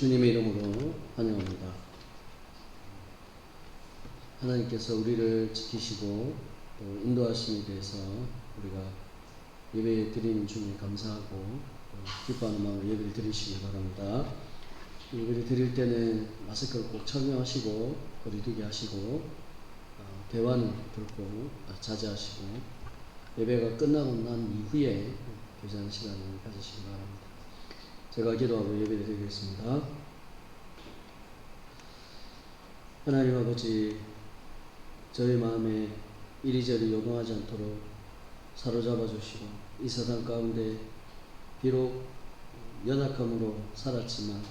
주님의 이름으로 환영합니다. 하나님께서 우리를 지키시고 또 인도하심에 대해서 우리가 예배 드리는 중에 감사하고 기뻐하는 마음으로 예배를 드리시기 바랍니다. 예배를 드릴 때는 마스크를 꼭 착용하시고 거리두기 하시고 대화는 결코 자제하시고 예배가 끝나고 난 이후에 교제하는 시간을 가지시기 바랍니다. 제가 기도하고 예배를 드리겠습니다. 하나님 아버지, 저희 마음에 이리저리 요동하지 않도록 사로잡아 주시고 이 세상 가운데 비록 연약함으로 살았지만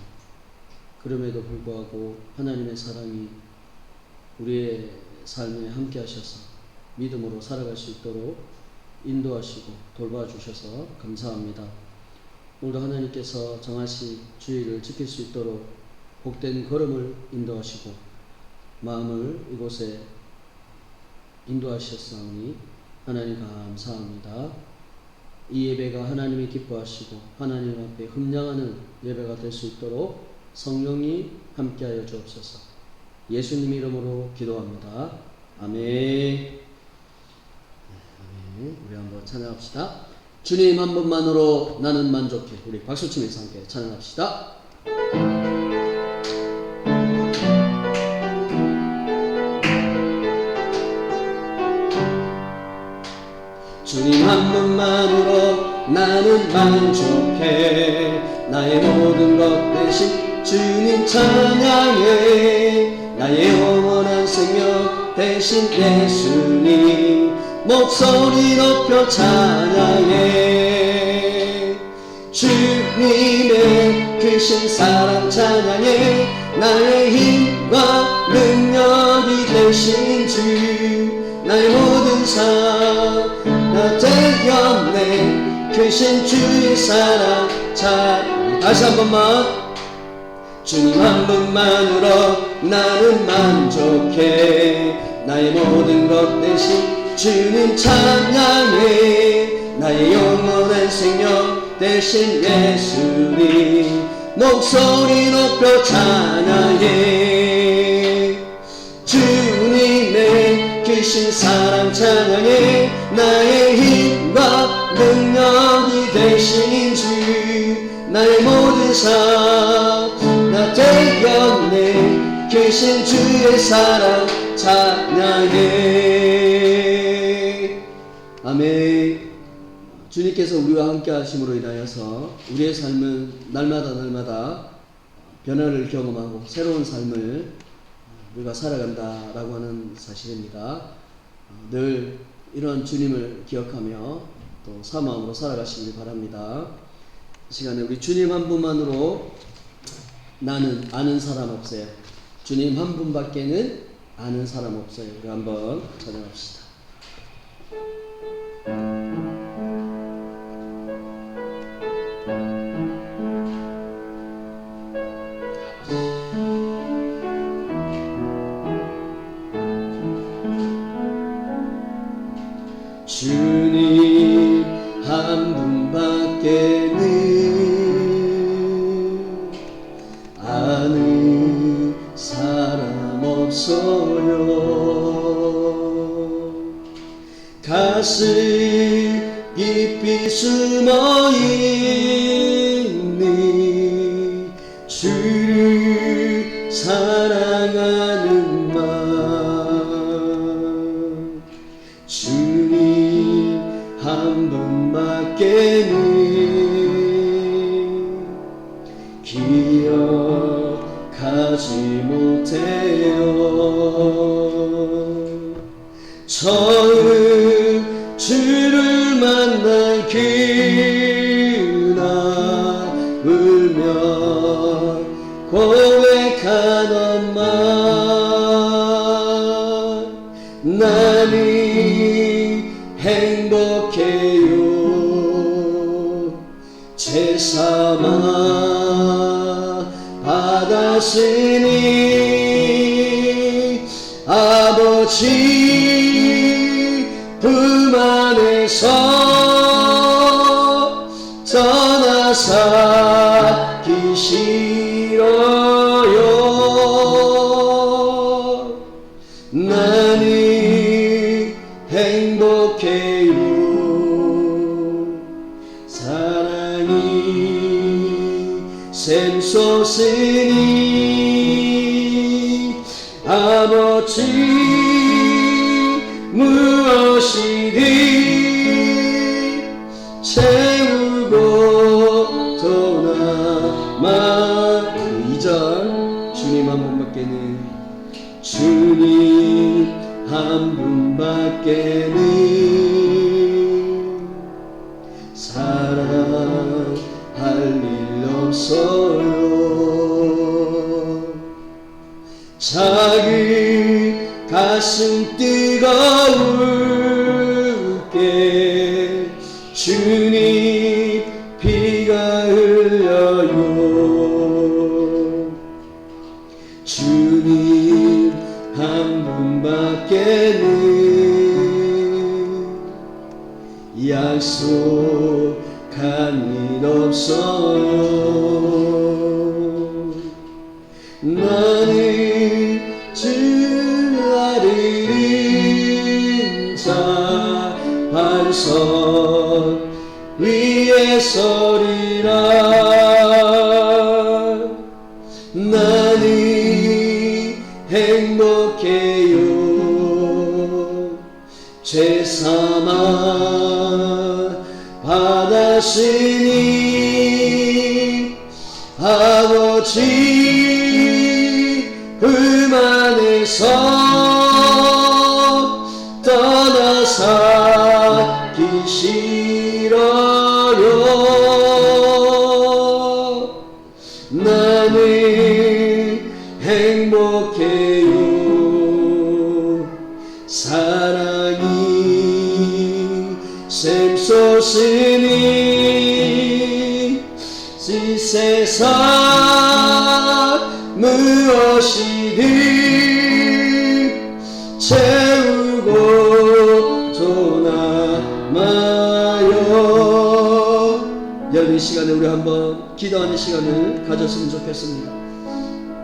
그럼에도 불구하고 하나님의 사랑이 우리의 삶에 함께 하셔서 믿음으로 살아갈 수 있도록 인도하시고 돌봐주셔서 감사합니다. 오늘도 하나님께서 정하신 주의를 지킬 수 있도록 복된 걸음을 인도하시고 마음을 이곳에 인도하셨사오니 하나님 감사합니다. 이 예배가 하나님이 기뻐하시고 하나님 앞에 흠량하는 예배가 될 수 있도록 성령이 함께하여 주옵소서. 예수님 이름으로 기도합니다. 아멘. 아멘. 우리 한번 찬양합시다. 주님 한 분만으로 나는 만족해. 우리 박수치면서 함께 찬양합시다. 주님 한 분만으로 나는 만족해. 나의 모든 것 대신 주님 찬양해. 나의 영원한 생명 대신 예수님 목소리 높여 찬양해. 주님의 크신 사랑 찬양해. 나의 힘과 능력이 되신 주 나의 모든 삶 나 되었네. 크신 주의 사랑 찬양. 다시 한 번만. 주님 한 분만으로 나는 만족해. 나의 모든 것 대신 주님 찬양해. 나의 영원한 생명 대신 예수님 목소리 높여 찬양해. 주님의 크신 사랑 찬양해. 나의 힘과 능력이 되신 주 나의 모든 삶 나 되었네. 크신 주의 사랑 찬양해. 아멘. 주님께서 우리와 함께 하심으로 인하여서 우리의 삶은 날마다 변화를 경험하고 새로운 삶을 우리가 살아간다라고 하는 사실입니다. 늘 이런 주님을 기억하며 또 사모함으로 살아가시길 바랍니다. 이 시간에 우리 주님 한 분만으로 나는 아는 사람 없어요. 주님 한 분밖에는 아는 사람 없어요. 우리 한번 찬양합시다. 주님 한 분밖에는 아는 사람 없어요. 가슴 깊이 숨어있는 주를 사랑하는 마음 주님 한 분밖에는 기억하지 못해요. 처음 주를 만난 그날 울며 고백한 엄마 나는 행복해요. 제삼아 받았으니 아버지 품 안에서 떠나서 기 싫어요. 나는 행복해요. 사랑이 샘솟으니 아버지 무엇이든 채우고 떠나마. 2절 주님 한 분밖에는 주님 한 분밖에는 사랑할 일 없어요. 작은 가슴 뜨거울게 주님 피가 흘려요. 주님 한 분밖에는 약속 삼아 받았으니 아버지 품 안에서 떠나서 기시러요. 나는 행복해요. 사랑이 샘솟으니 이 세상 무엇이든 채우고 또 남아요. 여러분, 이 시간에 우리 한번 기도하는 시간을 가졌으면 좋겠습니다.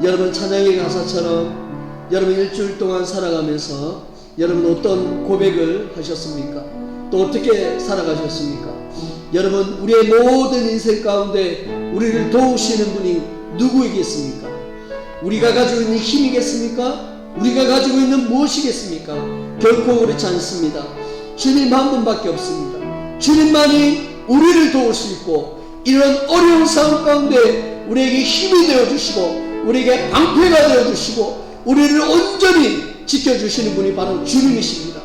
여러분, 찬양의 가사처럼 여러분 일주일 동안 살아가면서 여러분 어떤 고백을 하셨습니까? 또 어떻게 살아가셨습니까? 여러분, 우리의 모든 인생 가운데 우리를 도우시는 분이 누구이겠습니까? 우리가 가지고 있는 힘이겠습니까? 우리가 가지고 있는 무엇이겠습니까? 결코 그렇지 않습니다. 주님 한 분밖에 없습니다. 주님만이 우리를 도울 수 있고, 이런 어려운 상황 가운데 우리에게 힘이 되어주시고, 우리에게 방패가 되어주시고, 우리를 온전히 지켜주시는 분이 바로 주님이십니다.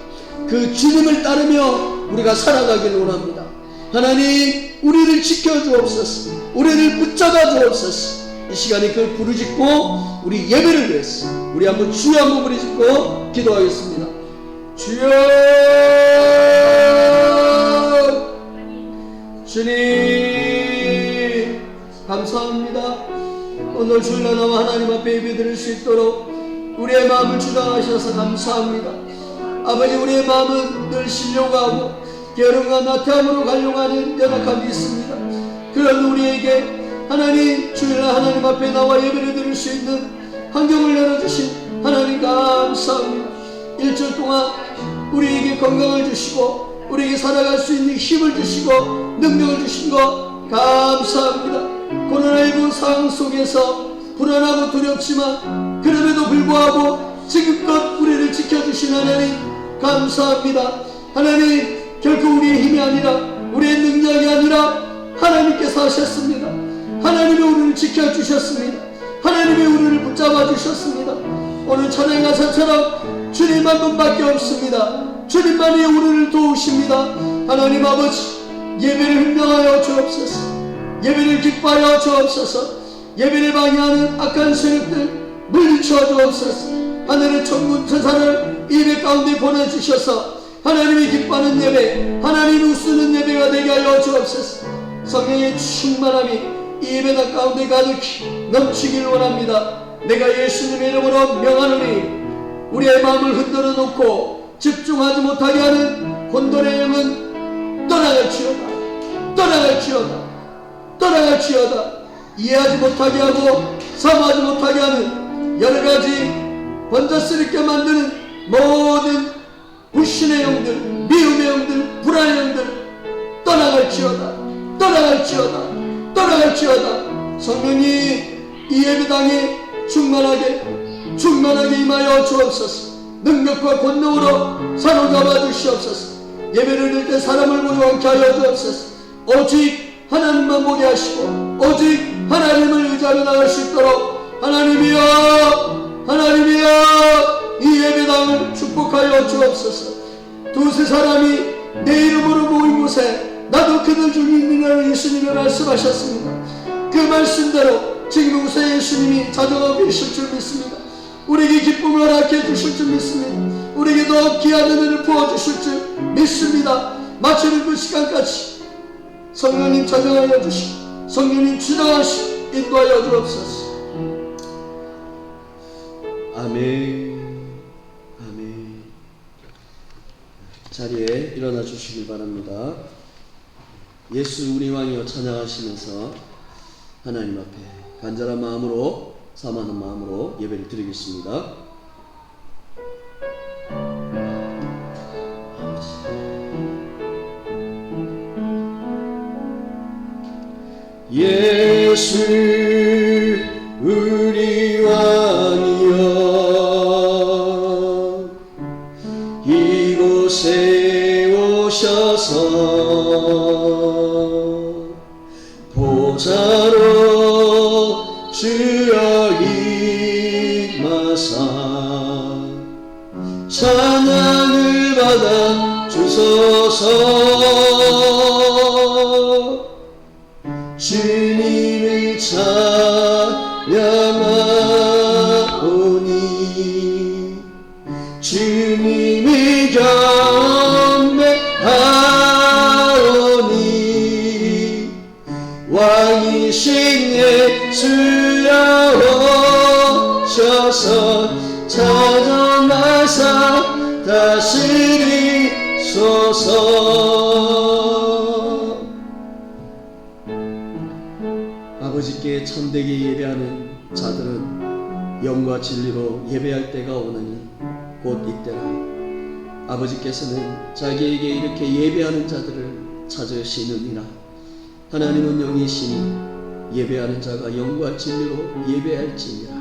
그 주님을 따르며 우리가 살아가기를 원합니다. 하나님, 우리를 지켜주옵소서. 우리를 붙잡아 주옵소서. 이 시간에 그걸 부르짖고 우리 예배를 위해서 우리 한번 주여 한번 부르짖고 기도하겠습니다. 주여, 주님 감사합니다. 오늘 주일날 나와 하나님 앞에 예배드릴 수 있도록 우리의 마음을 주장하셔서 감사합니다. 아버지, 우리의 마음은 늘 쉬려고 하고 게으름과 나태함으로 가려고 하는 연약함이 있습니다. 그런 우리에게 하나님, 주일날 하나님 앞에 나와 예배를 드릴 수 있는 환경을 열어주신 하나님 감사합니다. 일주일 동안 우리에게 건강을 주시고 우리에게 살아갈 수 있는 힘을 주시고 능력을 주신 것 감사합니다. 코로나19 상황 속에서 불안하고 두렵지만 그럼에도 불구하고 지금껏 우리를 지켜주신 하나님 감사합니다. 하나님, 결코 우리의 힘이 아니라 우리의 능력이 아니라 하나님께서 하셨습니다. 하나님이 우리를 지켜주셨습니다. 하나님이 우리를 붙잡아 주셨습니다. 오늘 찬양 가사처럼 주님 한 분밖에 없습니다. 주님만이 우리를 도우십니다. 하나님 아버지, 예배를 흥명하여 주옵소서. 예배를 기뻐하여 주옵소서. 예배를 방해하는 악한 세력들 물리쳐 주옵소서. 하늘의 천군 천사를 예배 가운데 보내주셔서 하나님이 기뻐하는 예배, 하나님이 웃으는 예배가 되게 하여 주옵소서. 성령의 충만함이 이 예배당 가운데 가득히 넘치길 원합니다. 내가 예수님의 이름으로 명하노니 우리의 마음을 흔들어 놓고 집중하지 못하게 하는 혼돈의 영은 떠나갈지어다. 떠나갈지어다. 떠나갈지어다. 이해하지 못하게 하고 사모하지 못하게 하는 여러가지 번쩍스럽게 만드는 모든 불신의 영들, 미움의 영들, 불안의 영들 떠나갈지어다. 떠나갈지어다. 떠나갈지어다. 성령이 이 예배당에 충만하게 임하여 주옵소서. 능력과 권능으로 사로잡아 주시옵소서. 예배를 드릴 때 사람을 보지 않게 하여 주옵소서. 오직 하나님만 보게 하시고 오직 하나님을 의지하며 나갈 수 있도록 하나님이여, 하나님이여, 이 예배당을 축복하여 주옵소서. 두세 사람이 내 이름으로 모인 곳에 나도 그들 중에 있느냐고 예수님이 말씀하셨습니다. 그 말씀대로 지금 우세 예수님이 찾아가고 계실 줄 믿습니다. 우리에게 기쁨을 허락해 주실 줄 믿습니다. 우리에게 더 귀한 은혜를 부어주실 줄 믿습니다. 마치는 그 시간까지 성령님 찾아가여 주시고 성령님 주장하시고 인도하여 주옵소서. 아멘. 아멘. 자리에 일어나 주시길 바랍니다. 예수 우리 왕이여 찬양하시면서 하나님 앞에 간절한 마음으로, 사모하는 마음으로 예배를 드리겠습니다. 예수 우리 왕이여 이곳에 주여 임하사 찬양을 받아 주소서. 주님을 찬양하오니 주님을 경배하오니 왕이신 예수여 오셔서 찬양하사 다스리소서. 아버지께 참되게 예배하는 자들은 영과 진리로 예배할 때가 오느니 곧 이때라. 아버지께서는 자기에게 이렇게 예배하는 자들을 찾으시느니라. 하나님은 영이시니 예배하는 자가 영과 진리로 예배할지니라.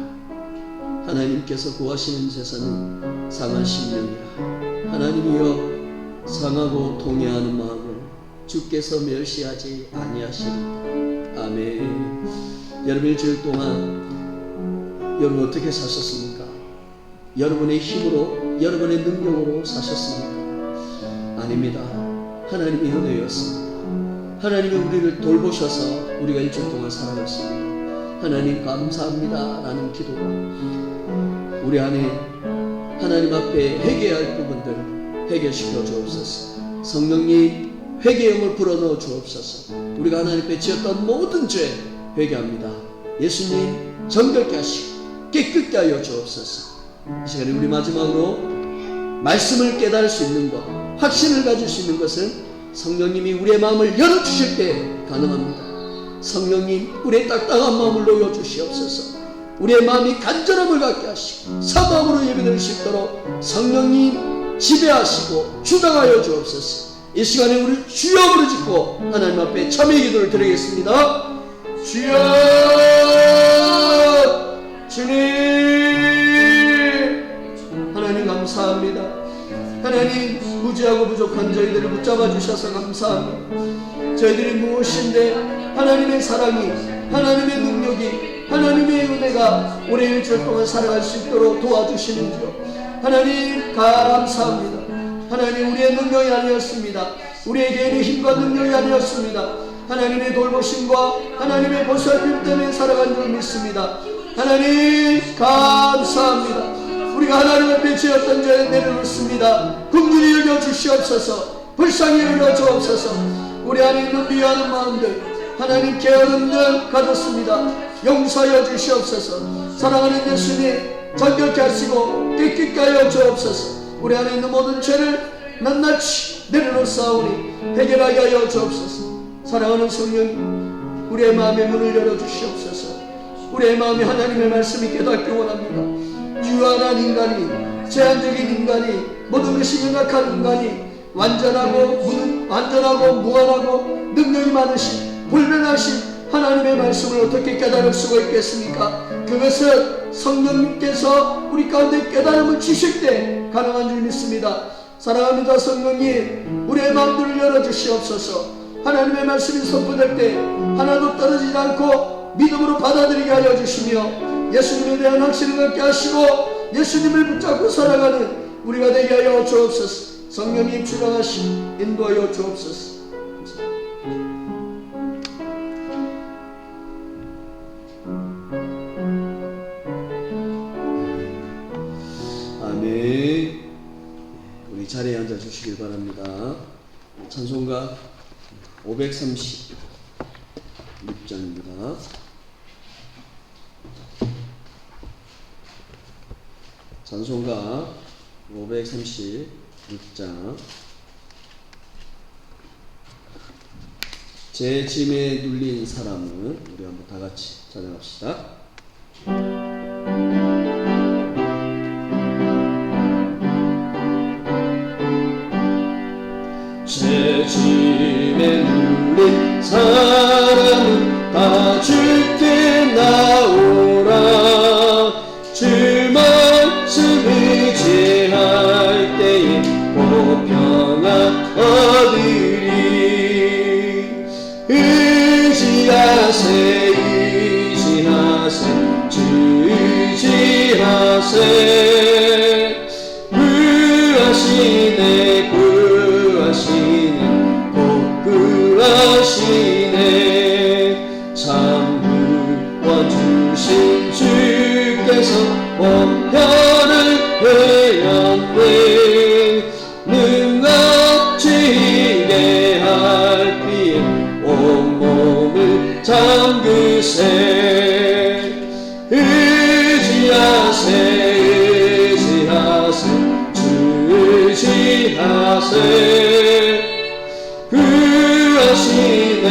하나님께서 구하시는 제사는 상한 심령이라. 하나님이여 상하고 통회하는 마음을 주께서 멸시하지 아니하시리다. 아멘. 여러분 일주일 동안 여러분 어떻게 사셨습니까? 여러분의 힘으로 여러분의 능력으로 사셨습니까? 아닙니다. 하나님의 은혜였습니다. 하나님이 우리를 돌보셔서 우리가 일주일 동안 살아갔습니다. 하나님 감사합니다 라는 기도가 우리 안에 하나님 앞에 회개할 부분들 회개시켜 주옵소서. 성령님 회개형을 불어넣어 주옵소서. 우리가 하나님 앞에 지었던 모든 죄 회개합니다. 예수님 정결케 하시고 깨끗게 하여 주옵소서. 이 시간에 우리 마지막으로 말씀을 깨달을 수 있는 것, 확신을 가질 수 있는 것은 성령님이 우리의 마음을 열어주실 때 가능합니다. 성령님 우리의 딱딱한 마음을 놓여주시옵소서. 우리의 마음이 간절함을 갖게 하시고 사마음으로 예배드릴 수 있도록 성령님 지배하시고 주장하여 주옵소서. 이 시간에 우리 주여 부르짖고 하나님 앞에 참회 기도를 드리겠습니다. 주여 주님 하나님 감사합니다. 하나님 무지하고 부족한 저희들을 붙잡아 주셔서 감사합니다. 저희들이 무엇인데 하나님의 사랑이 하나님의 능력이 하나님의 은혜가 올해 일주일 동안 살아갈 수 있도록 도와주시는지요. 하나님 감사합니다. 하나님 우리의 능력이 아니었습니다. 우리의 개인의 힘과 능력이 아니었습니다. 하나님의 돌보심과 하나님의 보살핌 때문에 살아간 줄 믿습니다. 하나님 감사합니다. 우리가 하나님 앞에 지었던 죄를 내려놓습니다. 긍휼히 여겨 주시옵소서. 불쌍히 여겨 주옵소서. 우리 안에 있는 미워하는 마음들 하나님 게으름들 가졌습니다. 용서하여 주시옵소서. 사랑하는 예수님 정결케 하시고 깨끗게 하여 주옵소서. 우리 안에 있는 모든 죄를 낱낱이 내려놓사오니 해결하게 하여 주옵소서. 사랑하는 성령님 우리의 마음의 문을 열어주시옵소서. 우리의 마음에 하나님의 말씀이 깨닫기 원합니다. 유한한 인간이 제한적인 인간이 모든 것이 연약한 인간이 완전하고 무한하고 능력이 많으신 불변하신 하나님의 말씀을 어떻게 깨달을 수가 있겠습니까? 그것은 성령님께서 우리 가운데 깨달음을 주실 때 가능한 줄 믿습니다. 사랑합니다. 성령님 우리의 마음들을 열어주시옵소서. 하나님의 말씀이 선포될 때 하나도 떨어지지 않고 믿음으로 받아들이게 하여 주시며 예수님에 대한 확신을 갖게 하시고 예수님을 붙잡고 살아가는 우리가 되게 하여 주옵소서. 성령님 주장하시고 인도하여 주옵소서. 아멘. 우리 자리에 앉아 주시길 바랍니다. 찬송가 536장입니다. 찬송가 536장. 제 짐에 눌린 사람은 우리 한번 다 같이 찬양합시다. 제 짐에 눌린 사람은 다 주께 나오라. 주 말씀 의지할 때에 곧 평안 얻으리. 의지하세 의지하세 구하시네 구하시네 곧 구하시네 참 구원주신 주께서 원편을 회였네 능아치게 할 피에 온몸을 잠그세 의지하세 의지하세 주 의지하세 구하시네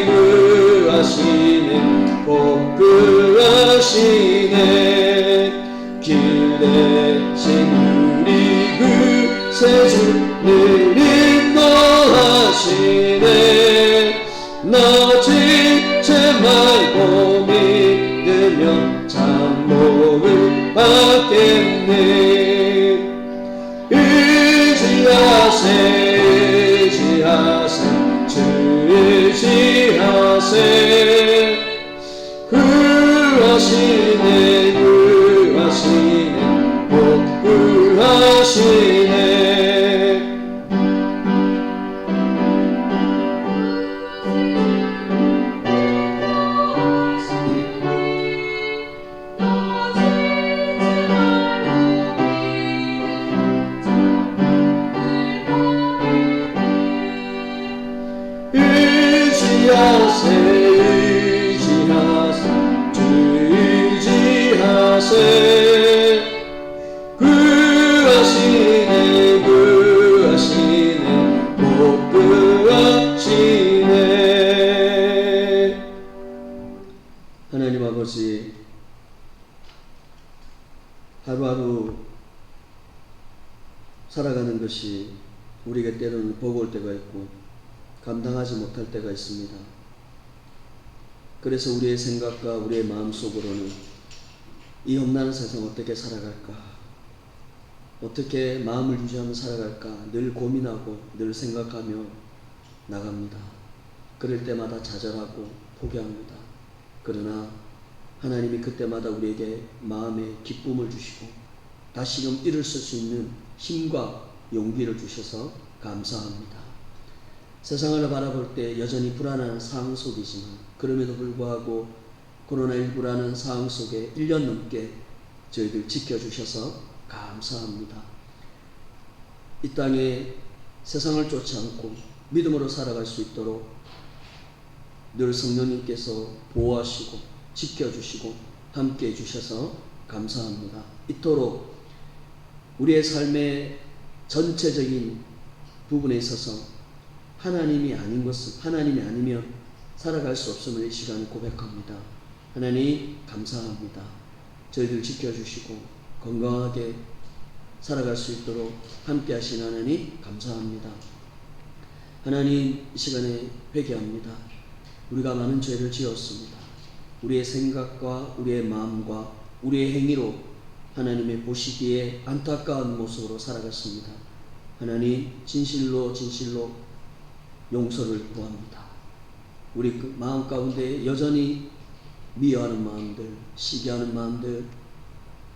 구하시네 꼭 구하시네 길 대신 우리 구세주 늘 인도하시네 나지 제 말고 믿으며 참복을 받겠네 의지하세 의지하세 주 의지하세 구하시네 구하시네 꼭 구하시네 의지하세 의지하세 주 의지하세 구하시네 구하시네 꼭 구하시네 하나님 아버지 하루하루 살아가는 것이 우리에게 때로는 버거울 때가 있고 감당하지 못할 때가 있습니다. 그래서 우리의 생각과 우리의 마음속으로는 이 험난한 세상 어떻게 살아갈까, 어떻게 마음을 유지하며 살아갈까 늘 고민하고 늘 생각하며 나갑니다. 그럴 때마다 좌절하고 포기합니다. 그러나 하나님이 그때마다 우리에게 마음에 기쁨을 주시고 다시금 일을 쓸 수 있는 힘과 용기를 주셔서 감사합니다. 세상을 바라볼 때 여전히 불안한 상황 속이지만 그럼에도 불구하고 코로나19라는 상황 속에 1년 넘게 저희들 지켜주셔서 감사합니다. 이 땅에 세상을 쫓지 않고 믿음으로 살아갈 수 있도록 늘 성령님께서 보호하시고 지켜주시고 함께 해주셔서 감사합니다. 이토록 우리의 삶의 전체적인 부분에 있어서 하나님이 아닌 것은, 하나님이 아니면 살아갈 수 없음을 이 시간에 고백합니다. 하나님 감사합니다. 저희들 지켜주시고 건강하게 살아갈 수 있도록 함께 하신 하나님 감사합니다. 하나님 이 시간에 회개합니다. 우리가 많은 죄를 지었습니다. 우리의 생각과 우리의 마음과 우리의 행위로 하나님의 보시기에 안타까운 모습으로 살아갔습니다. 하나님 진실로 용서를 구합니다. 우리 그 마음 가운데 여전히 미워하는 마음들, 시기하는 마음들,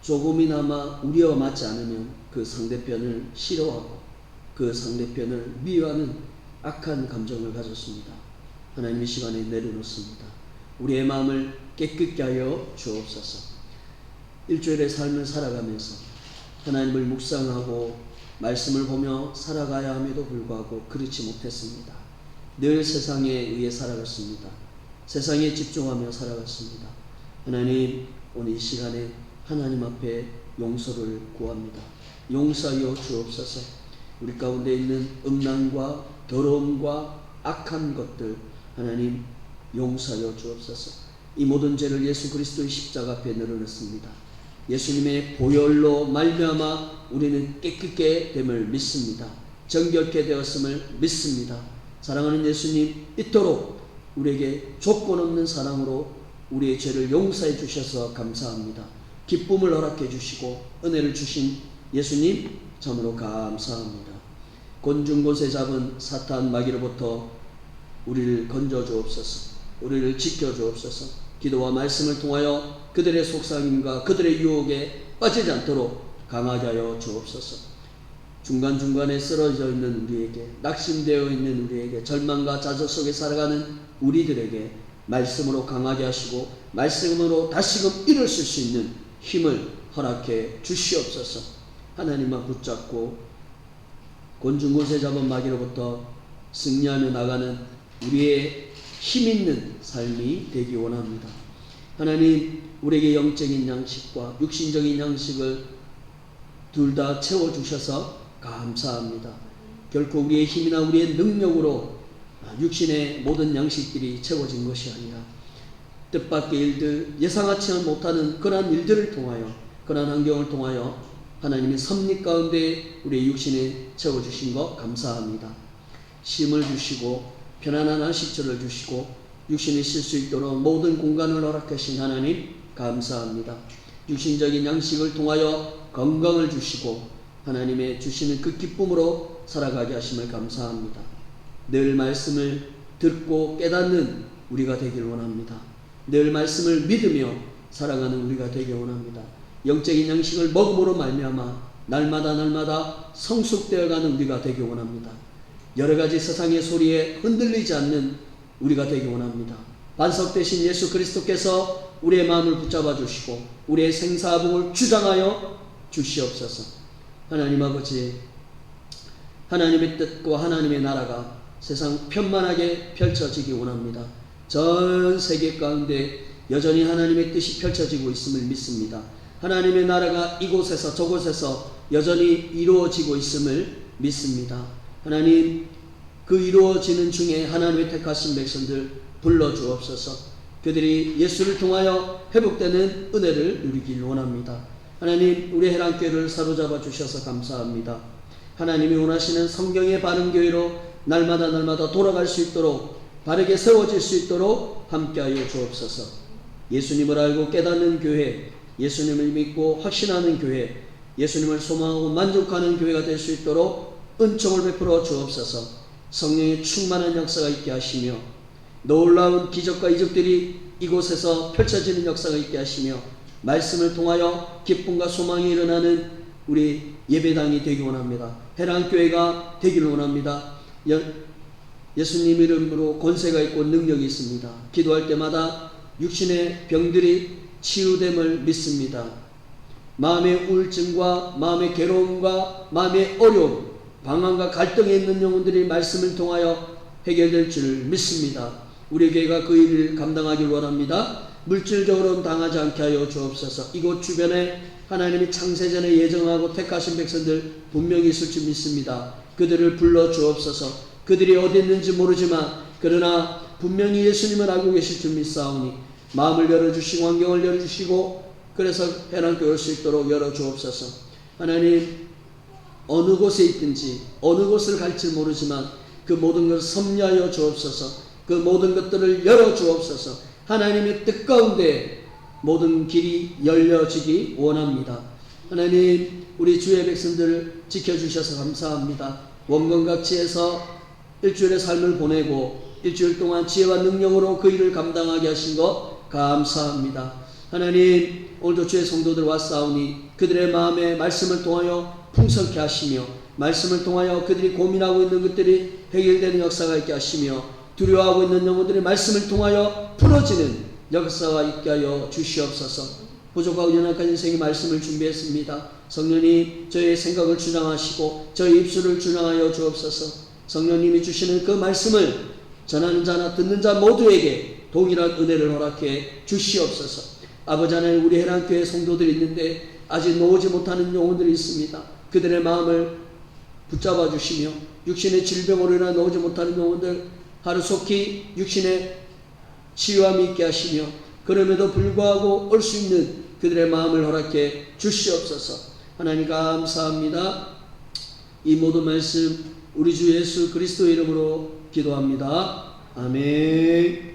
조금이나마 우리와 맞지 않으면 그 상대편을 싫어하고 그 상대편을 미워하는 악한 감정을 가졌습니다. 하나님 이 시간에 내려놓습니다. 우리의 마음을 깨끗게 하여 주옵소서. 일주일의 삶을 살아가면서 하나님을 묵상하고 말씀을 보며 살아가야 함에도 불구하고 그렇지 못했습니다. 늘 세상에 의해 살아갔습니다. 세상에 집중하며 살아갔습니다. 하나님 오늘 이 시간에 하나님 앞에 용서를 구합니다. 용서하여 주옵소서. 우리 가운데 있는 음란과 더러움과 악한 것들 하나님 용서하여 주옵소서. 이 모든 죄를 예수 그리스도의 십자가 앞에 내려놓습니다. 예수님의 보혈로 말미암아 우리는 깨끗게 됨을 믿습니다. 정결케 되었음을 믿습니다. 사랑하는 예수님, 이토록 우리에게 조건 없는 사랑으로 우리의 죄를 용서해 주셔서 감사합니다. 기쁨을 허락해 주시고 은혜를 주신 예수님 참으로 감사합니다. 곤중곳에 잡은 사탄 마귀로부터 우리를 건져 주옵소서. 우리를 지켜 주옵소서. 기도와 말씀을 통하여 그들의 속삭임과 그들의 유혹에 빠지지 않도록 강하게 하여 주옵소서. 중간중간에 쓰러져 있는 우리에게, 낙심되어 있는 우리에게, 절망과 좌절 속에 살아가는 우리들에게 말씀으로 강하게 하시고 말씀으로 다시금 일어설 수 있는 힘을 허락해 주시옵소서. 하나님만 붙잡고 곤충곳에 잡은 마귀로부터 승리하며 나가는 우리의 힘있는 삶이 되기 원합니다. 하나님, 우리에게 영적인 양식과 육신적인 양식을 둘 다 채워주셔서 감사합니다. 결코 우리의 힘이나 우리의 능력으로 육신의 모든 양식들이 채워진 것이 아니라 뜻밖의 일들, 예상하지 못하는 그러한 일들을 통하여, 그러한 환경을 통하여 하나님의 섭리 가운데 우리의 육신에 채워주신 것 감사합니다. 쉼을 주시고 편안한 안식처를 주시고 육신이 쉴 수 있도록 모든 공간을 허락하신 하나님 감사합니다. 육신적인 양식을 통하여 건강을 주시고 하나님의 주시는 그 기쁨으로 살아가게 하심을 감사합니다. 늘 말씀을 듣고 깨닫는 우리가 되길 원합니다. 늘 말씀을 믿으며 살아가는 우리가 되길 원합니다. 영적인 양식을 먹음으로 말미암아 날마다 성숙되어가는 우리가 되길 원합니다. 여러가지 세상의 소리에 흔들리지 않는 우리가 되길 원합니다. 반석 되신 예수 그리스도께서 우리의 마음을 붙잡아 주시고 우리의 생사복을 주장하여 주시옵소서. 하나님 아버지, 하나님의 뜻과 하나님의 나라가 세상 편만하게 펼쳐지기 원합니다. 전 세계 가운데 여전히 하나님의 뜻이 펼쳐지고 있음을 믿습니다. 하나님의 나라가 이곳에서 저곳에서 여전히 이루어지고 있음을 믿습니다. 하나님, 그 이루어지는 중에 하나님의 택하신 백성들 불러주옵소서. 그들이 예수를 통하여 회복되는 은혜를 누리길 원합니다. 하나님, 우리 해랑교회를 사로잡아 주셔서 감사합니다. 하나님이 원하시는 성경의 바른 교회로 날마다 돌아갈 수 있도록, 바르게 세워질 수 있도록 함께하여 주옵소서. 예수님을 알고 깨닫는 교회, 예수님을 믿고 확신하는 교회, 예수님을 소망하고 만족하는 교회가 될 수 있도록 은총을 베풀어 주옵소서. 성령의 충만한 역사가 있게 하시며 놀라운 기적과 이적들이 이곳에서 펼쳐지는 역사가 있게 하시며 말씀을 통하여 기쁨과 소망이 일어나는 우리 예배당이 되기 원합니다. 해랑교회가 되기를 원합니다. 예수님 이름으로 권세가 있고 능력이 있습니다. 기도할 때마다 육신의 병들이 치유됨을 믿습니다. 마음의 우울증과 마음의 괴로움과 마음의 어려움, 방황과 갈등에 있는 영혼들이 말씀을 통하여 해결될 줄 믿습니다. 우리 교회가 그 일을 감당하길 원합니다. 물질적으로는 당하지 않게 하여 주옵소서. 이곳 주변에 하나님이 창세전에 예정하고 택하신 백성들 분명히 있을 줄 믿습니다. 그들을 불러 주옵소서. 그들이 어디 있는지 모르지만 그러나 분명히 예수님을 알고 계실 줄 믿사오니 마음을 열어주시고 환경을 열어주시고 그래서 해랑교회 올 수 있도록 열어주옵소서. 하나님, 어느 곳에 있든지 어느 곳을 갈지 모르지만 그 모든 것을 섭리하여 주옵소서. 그 모든 것들을 열어주옵소서. 하나님의 뜻 가운데 모든 길이 열려지기 원합니다. 하나님, 우리 주의 백성들을 지켜주셔서 감사합니다. 원건각지에서 일주일의 삶을 보내고 일주일 동안 지혜와 능력으로 그 일을 감당하게 하신 것 감사합니다. 하나님, 오늘도 주의 성도들 왔사오니 그들의 마음에 말씀을 통하여 풍성케 하시며 말씀을 통하여 그들이 고민하고 있는 것들이 해결되는 역사가 있게 하시며 두려워하고 있는 영혼들의 말씀을 통하여 풀어지는 역사가 있게 하여 주시옵소서. 부족하고 연약한 인생의 말씀을 준비했습니다. 성령님, 저희의 생각을 주장하시고 저희 입술을 주장하여 주옵소서. 성령님이 주시는 그 말씀을 전하는 자나 듣는 자 모두에게 동일한 은혜를 허락해 주시옵소서. 아버지 하나님, 우리 해랑교회 성도들이 있는데 아직 놓지 못하는 영혼들이 있습니다. 그들의 마음을 붙잡아 주시며 육신의 질병으로 인해 놓지 못하는 영혼들 하루속히 육신의 치유함이 있게 하시며 그럼에도 불구하고 올 수 있는 그들의 마음을 허락해 주시옵소서. 하나님 감사합니다. 이 모든 말씀 우리 주 예수 그리스도 이름으로 기도합니다. 아멘.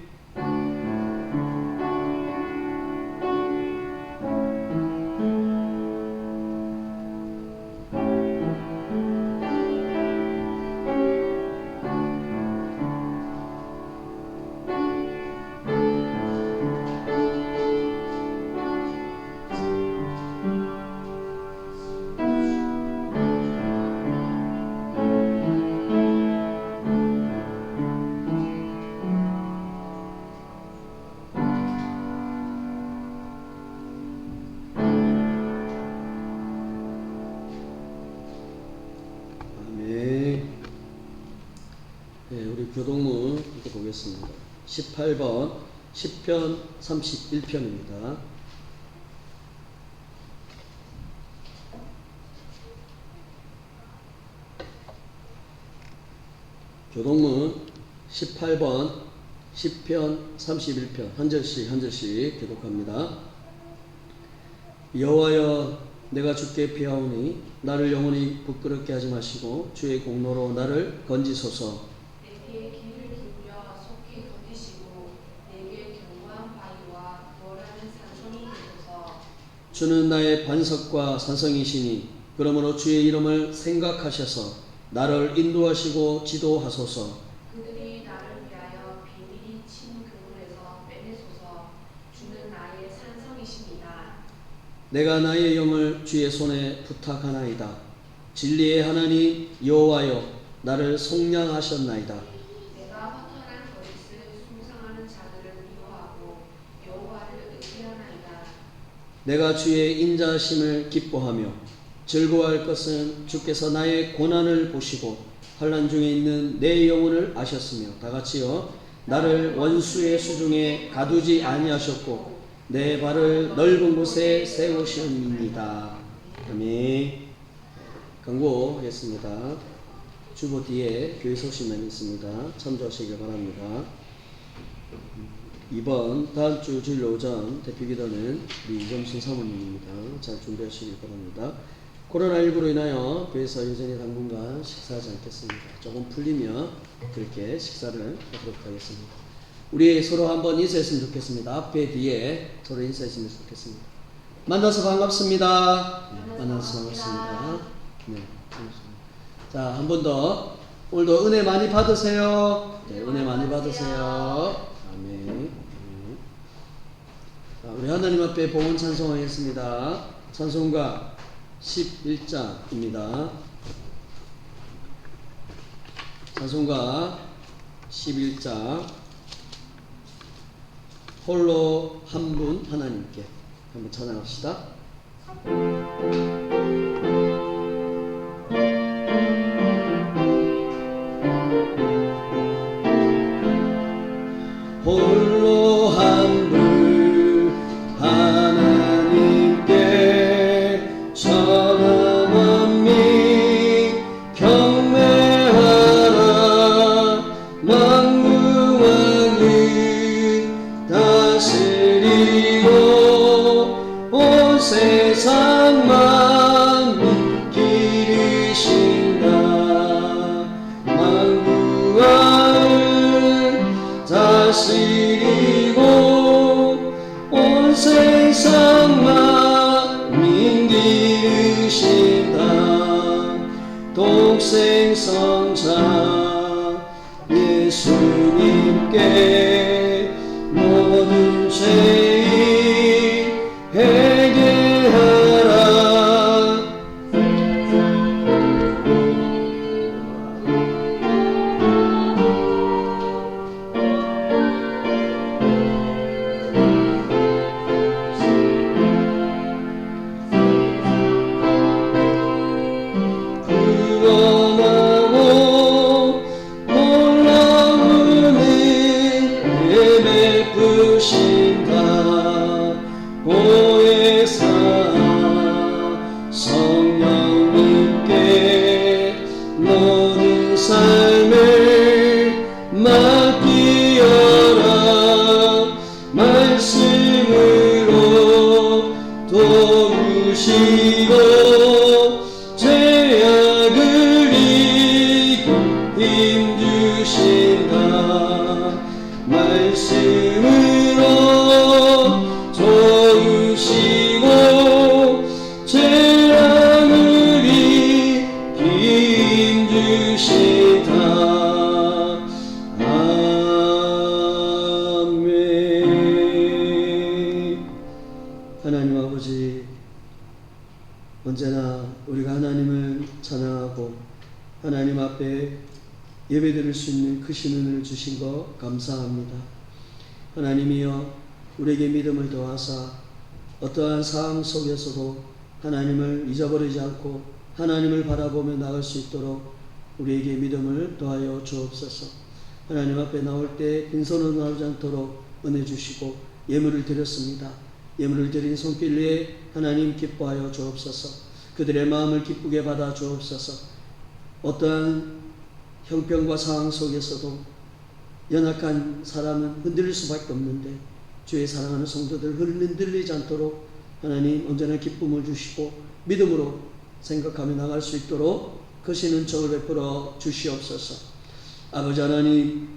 교동문 이렇게 보겠습니다. 18번 10편 31편입니다. 교동문 18번 10편 31편 한 절씩 교독합니다. 여호와여, 내가 주께 피하오니 나를 영원히 부끄럽게 하지 마시고 주의 공로로 나를 건지소서. 내게 귀를 기울여 속히 건지시고 내게 견고한 바위와 부활하는 산성이 되소서. 주는 나의 반석과 산성이시니 그러므로 주의 이름을 생각하셔서 나를 인도하시고 지도하소서. 그들이 나를 위하여 비밀히 친 그물에서 빼내소서. 주는 나의 산성이십니다. 내가 나의 영을 주의 손에 부탁하나이다. 진리의 하나님 여호와여, 나를 속량하셨나이다. 내가 허탄한 거짓을 숭상하는 자들을 미워하고 여호와를 의지하나이다. 내가 주의 인자하심을 기뻐하며 즐거워할 것은 주께서 나의 고난을 보시고 환난 중에 있는 내 영혼을 아셨으며, 다 같이요. 나를 원수의 수중에 가두지 아니하셨고 내 발을 넓은 곳에 세우시옵니다. 아멘. 강구하겠습니다. 주보 뒤에 교회 소식만 있습니다. 참조하시길 바랍니다. 2번 다음 주 주일 오전 대표기도는 우리 이정순 사모님입니다. 잘 준비하시길 바랍니다. 코로나19로 인하여 교회에서 여전히 당분간 식사하지 않겠습니다. 조금 풀리면 그렇게 식사를 하도록 하겠습니다. 우리 서로 한번 인사했으면 좋겠습니다. 앞에 뒤에 서로 인사했으면 좋겠습니다. 만나서 반갑습니다. 만나서 반갑습니다. 네, 반갑습니다. 자, 한 번 더. 오늘도 은혜 많이 받으세요. 네, 은혜 많이 받으세요. 아멘. 자, 우리 하나님 앞에 봉헌 찬송하겠습니다. 찬송가 11장입니다. 찬송가 11장 홀로 한 분 하나님께 한번 찬양합시다. 홀로 한 분 하나님께 선한 미 경배하라. 만구왕이 다스리고 온 세상만 기르신다. 만구왕을 다스리고 온 세상만 기르신다. 독생성자 예수님께 모든 죄인 회개하라. 구원하고 놀라운 은혜 베푸신다. 보혜사 성령님께 모든 삶을 맡기어라. 말씀으로 도우시고 죄악을 이기고 힘주신다. 말씀으로 도우시고 죄악을 이기고 힘주신다. 아멘. 하나님 아버지, 언제나 우리가 하나님을 찬양하고 하나님 앞에 예배드릴 수 있는 크신 은혜를 주신 것 감사합니다. 하나님이여, 우리에게 믿음을 더하사 어떠한 상황 속에서도 하나님을 잊어버리지 않고 하나님을 바라보며 나갈 수 있도록 우리에게 믿음을 더하여 주옵소서. 하나님 앞에 나올 때 빈손으로 나오지 않도록 은혜 주시고 예물을 드렸습니다. 예물을 드린 손길 위에 하나님 기뻐하여 주옵소서. 그들의 마음을 기쁘게 받아 주옵소서. 어떠한 형편과 상황 속에서도 연약한 사람은 흔들릴 수밖에 없는데 주의 사랑하는 성도들 흔들리지 않도록 하나님 언제나 기쁨을 주시고 믿음으로 생각하며 나갈 수 있도록 크신 은총을 베풀어 주시옵소서. 아버지 하나님,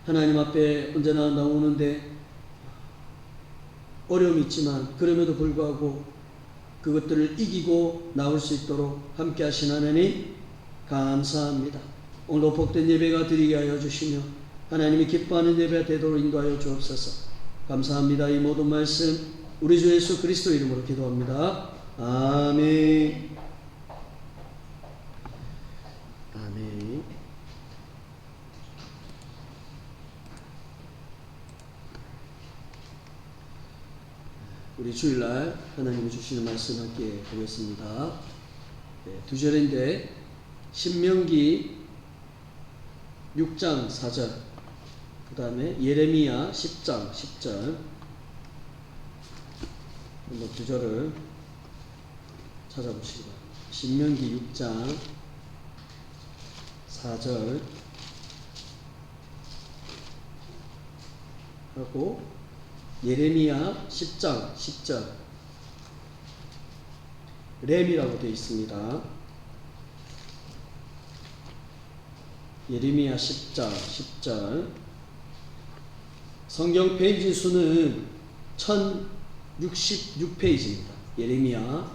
하나님 앞에 언제나 나오는데 어려움이 있지만 그럼에도 불구하고 그것들을 이기고 나올 수 있도록 함께 하신 하나님 감사합니다. 오늘도 복된 예배가 드리게 하여 주시며 하나님이 기뻐하는 예배가 되도록 인도하여 주옵소서. 감사합니다. 이 모든 말씀 우리 주 예수 그리스도 이름으로 기도합니다. 아멘. 아멘. 우리 주일날 하나님이 주시는 말씀 함께 보겠습니다. 두 절인데 신명기 6장 4절, 그 다음에 예레미야 10장 10절, 한번 두 절을 찾아보시기 바랍니다. 신명기 6장 4절 하고 예레미야 10장 10절, 렘이라고 되어 있습니다. 예레미야 10장 10절. 성경 페이지 수는 1066페이지입니다. 예레미야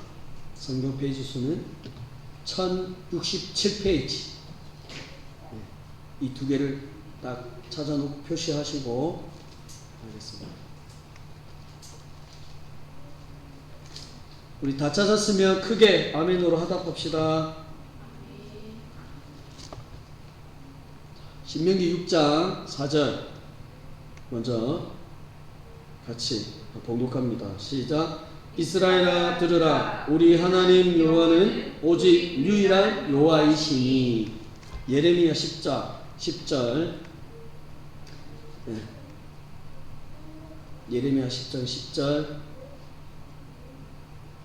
성경 페이지 수는 1067페이지. 이 두 개를 딱 찾아놓고 표시하시고 하겠습니다. 우리 다 찾았으면 크게 아멘으로 하답합시다. 신명기 6장 4절 먼저 같이 봉독합니다. 시작. 이스라엘아 들으라. 우리 하나님 여호와는 오직 유일한 여호와이시니. 예레미야 10장 10절. 예레미야 10장 10절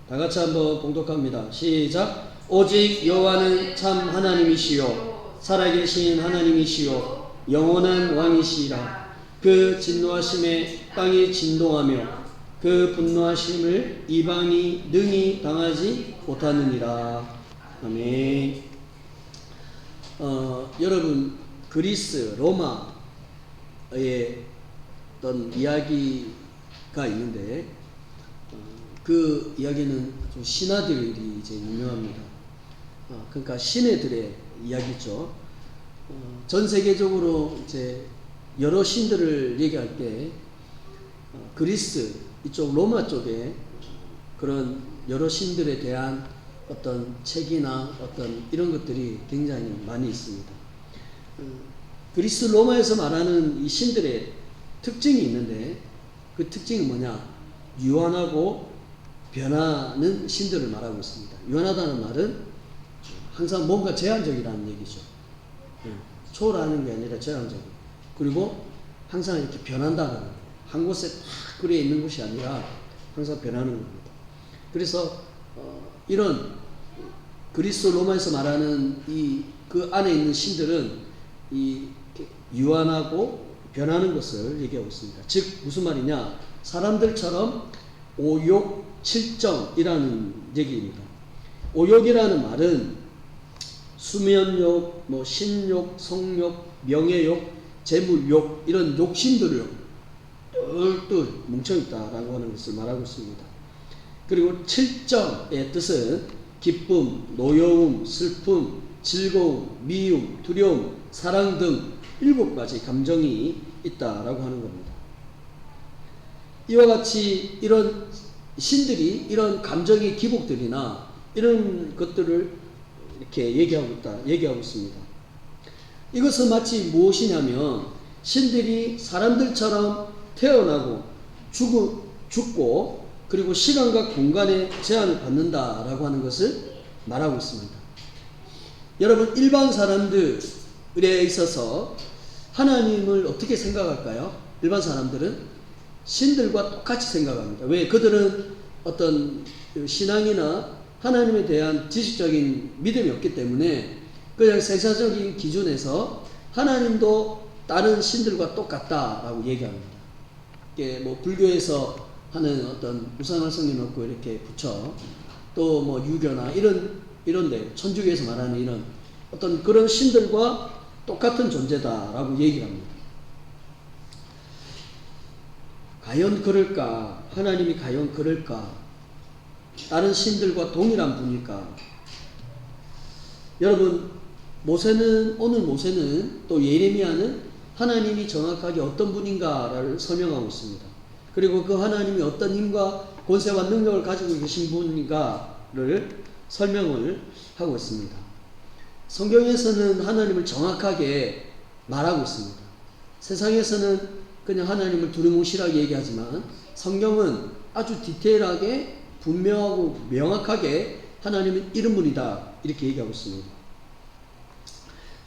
다 같이 한번 봉독합니다. 시작. 오직 여호와는 참 하나님이시요 살아계신 하나님이시요 영원한 왕이시라. 그 진노하심에 땅이 진동하며 그 분노하심을 이방이 능히 당하지 못하느니라. 아멘. 여러분, 그리스 로마의 어떤 이야기가 있는데 그 이야기는 좀 신하들이 이제 유명합니다. 그러니까 신애들의 이야기죠. 전 세계적으로 이제 여러 신들을 얘기할 때 그리스 이쪽 로마 쪽에 그런 여러 신들에 대한 어떤 책이나 어떤 이런 것들이 굉장히 많이 있습니다. 그리스 로마에서 말하는 이 신들의 특징이 있는데 그 특징이 뭐냐? 유한하고 변하는 신들을 말하고 있습니다. 유한하다는 말은 항상 뭔가 제한적이라는 얘기죠. 초월하는 게 아니라 제한적인. 그리고 항상 이렇게 변한다는 거예요. 한 곳에 딱 그래 있는 것이 아니라 항상 변하는 겁니다. 그래서 이런 그리스 로마에서 말하는 그 안에 있는 신들은 이 유한하고 변하는 것을 얘기하고 있습니다. 즉 무슨 말이냐? 사람들처럼 오욕칠정이라는 얘기입니다. 오욕이라는 말은 수면욕, 신욕, 성욕, 명예욕, 재물욕 이런 욕심들을 똘똘 뭉쳐있다라고 하는 것을 말하고 있습니다. 그리고 칠정의 뜻은 기쁨, 노여움, 슬픔, 즐거움, 미움, 두려움, 사랑 등 7가지 감정이 있다라고 하는 겁니다. 이와 같이 이런 신들이 이런 감정의 기복들이나 이런 것들을 이렇게 얘기하고 있습니다. 이것은 마치 무엇이냐면 신들이 사람들처럼 태어나고 죽고 그리고 시간과 공간의 제한을 받는다라고 하는 것을 말하고 있습니다. 여러분, 일반 사람들에 있어서 하나님을 어떻게 생각할까요? 일반 사람들은 신들과 똑같이 생각합니다. 왜? 그들은 어떤 신앙이나 하나님에 대한 지식적인 믿음이 없기 때문에 그냥 세상적인 기준에서 하나님도 다른 신들과 똑같다라고 얘기합니다. 이게 뭐 불교에서 하는 어떤 우상을 성겨놓고 이렇게 붙여, 또 뭐 유교나 이런데 천주교에서 말하는 이런 어떤 그런 신들과 똑같은 존재다라고 얘기를 합니다. 과연 그럴까? 하나님이 과연 그럴까? 다른 신들과 동일한 분일까? 여러분, 오늘 모세는 또 예레미야는 하나님이 정확하게 어떤 분인가를 설명하고 있습니다. 그리고 그 하나님이 어떤 힘과 권세와 능력을 가지고 계신 분인가를 설명을 하고 있습니다. 성경에서는 하나님을 정확하게 말하고 있습니다. 세상에서는 그냥 하나님을 두루뭉실하게 얘기하지만 성경은 아주 디테일하게 분명하고 명확하게 하나님은 이런 분이다 이렇게 얘기하고 있습니다.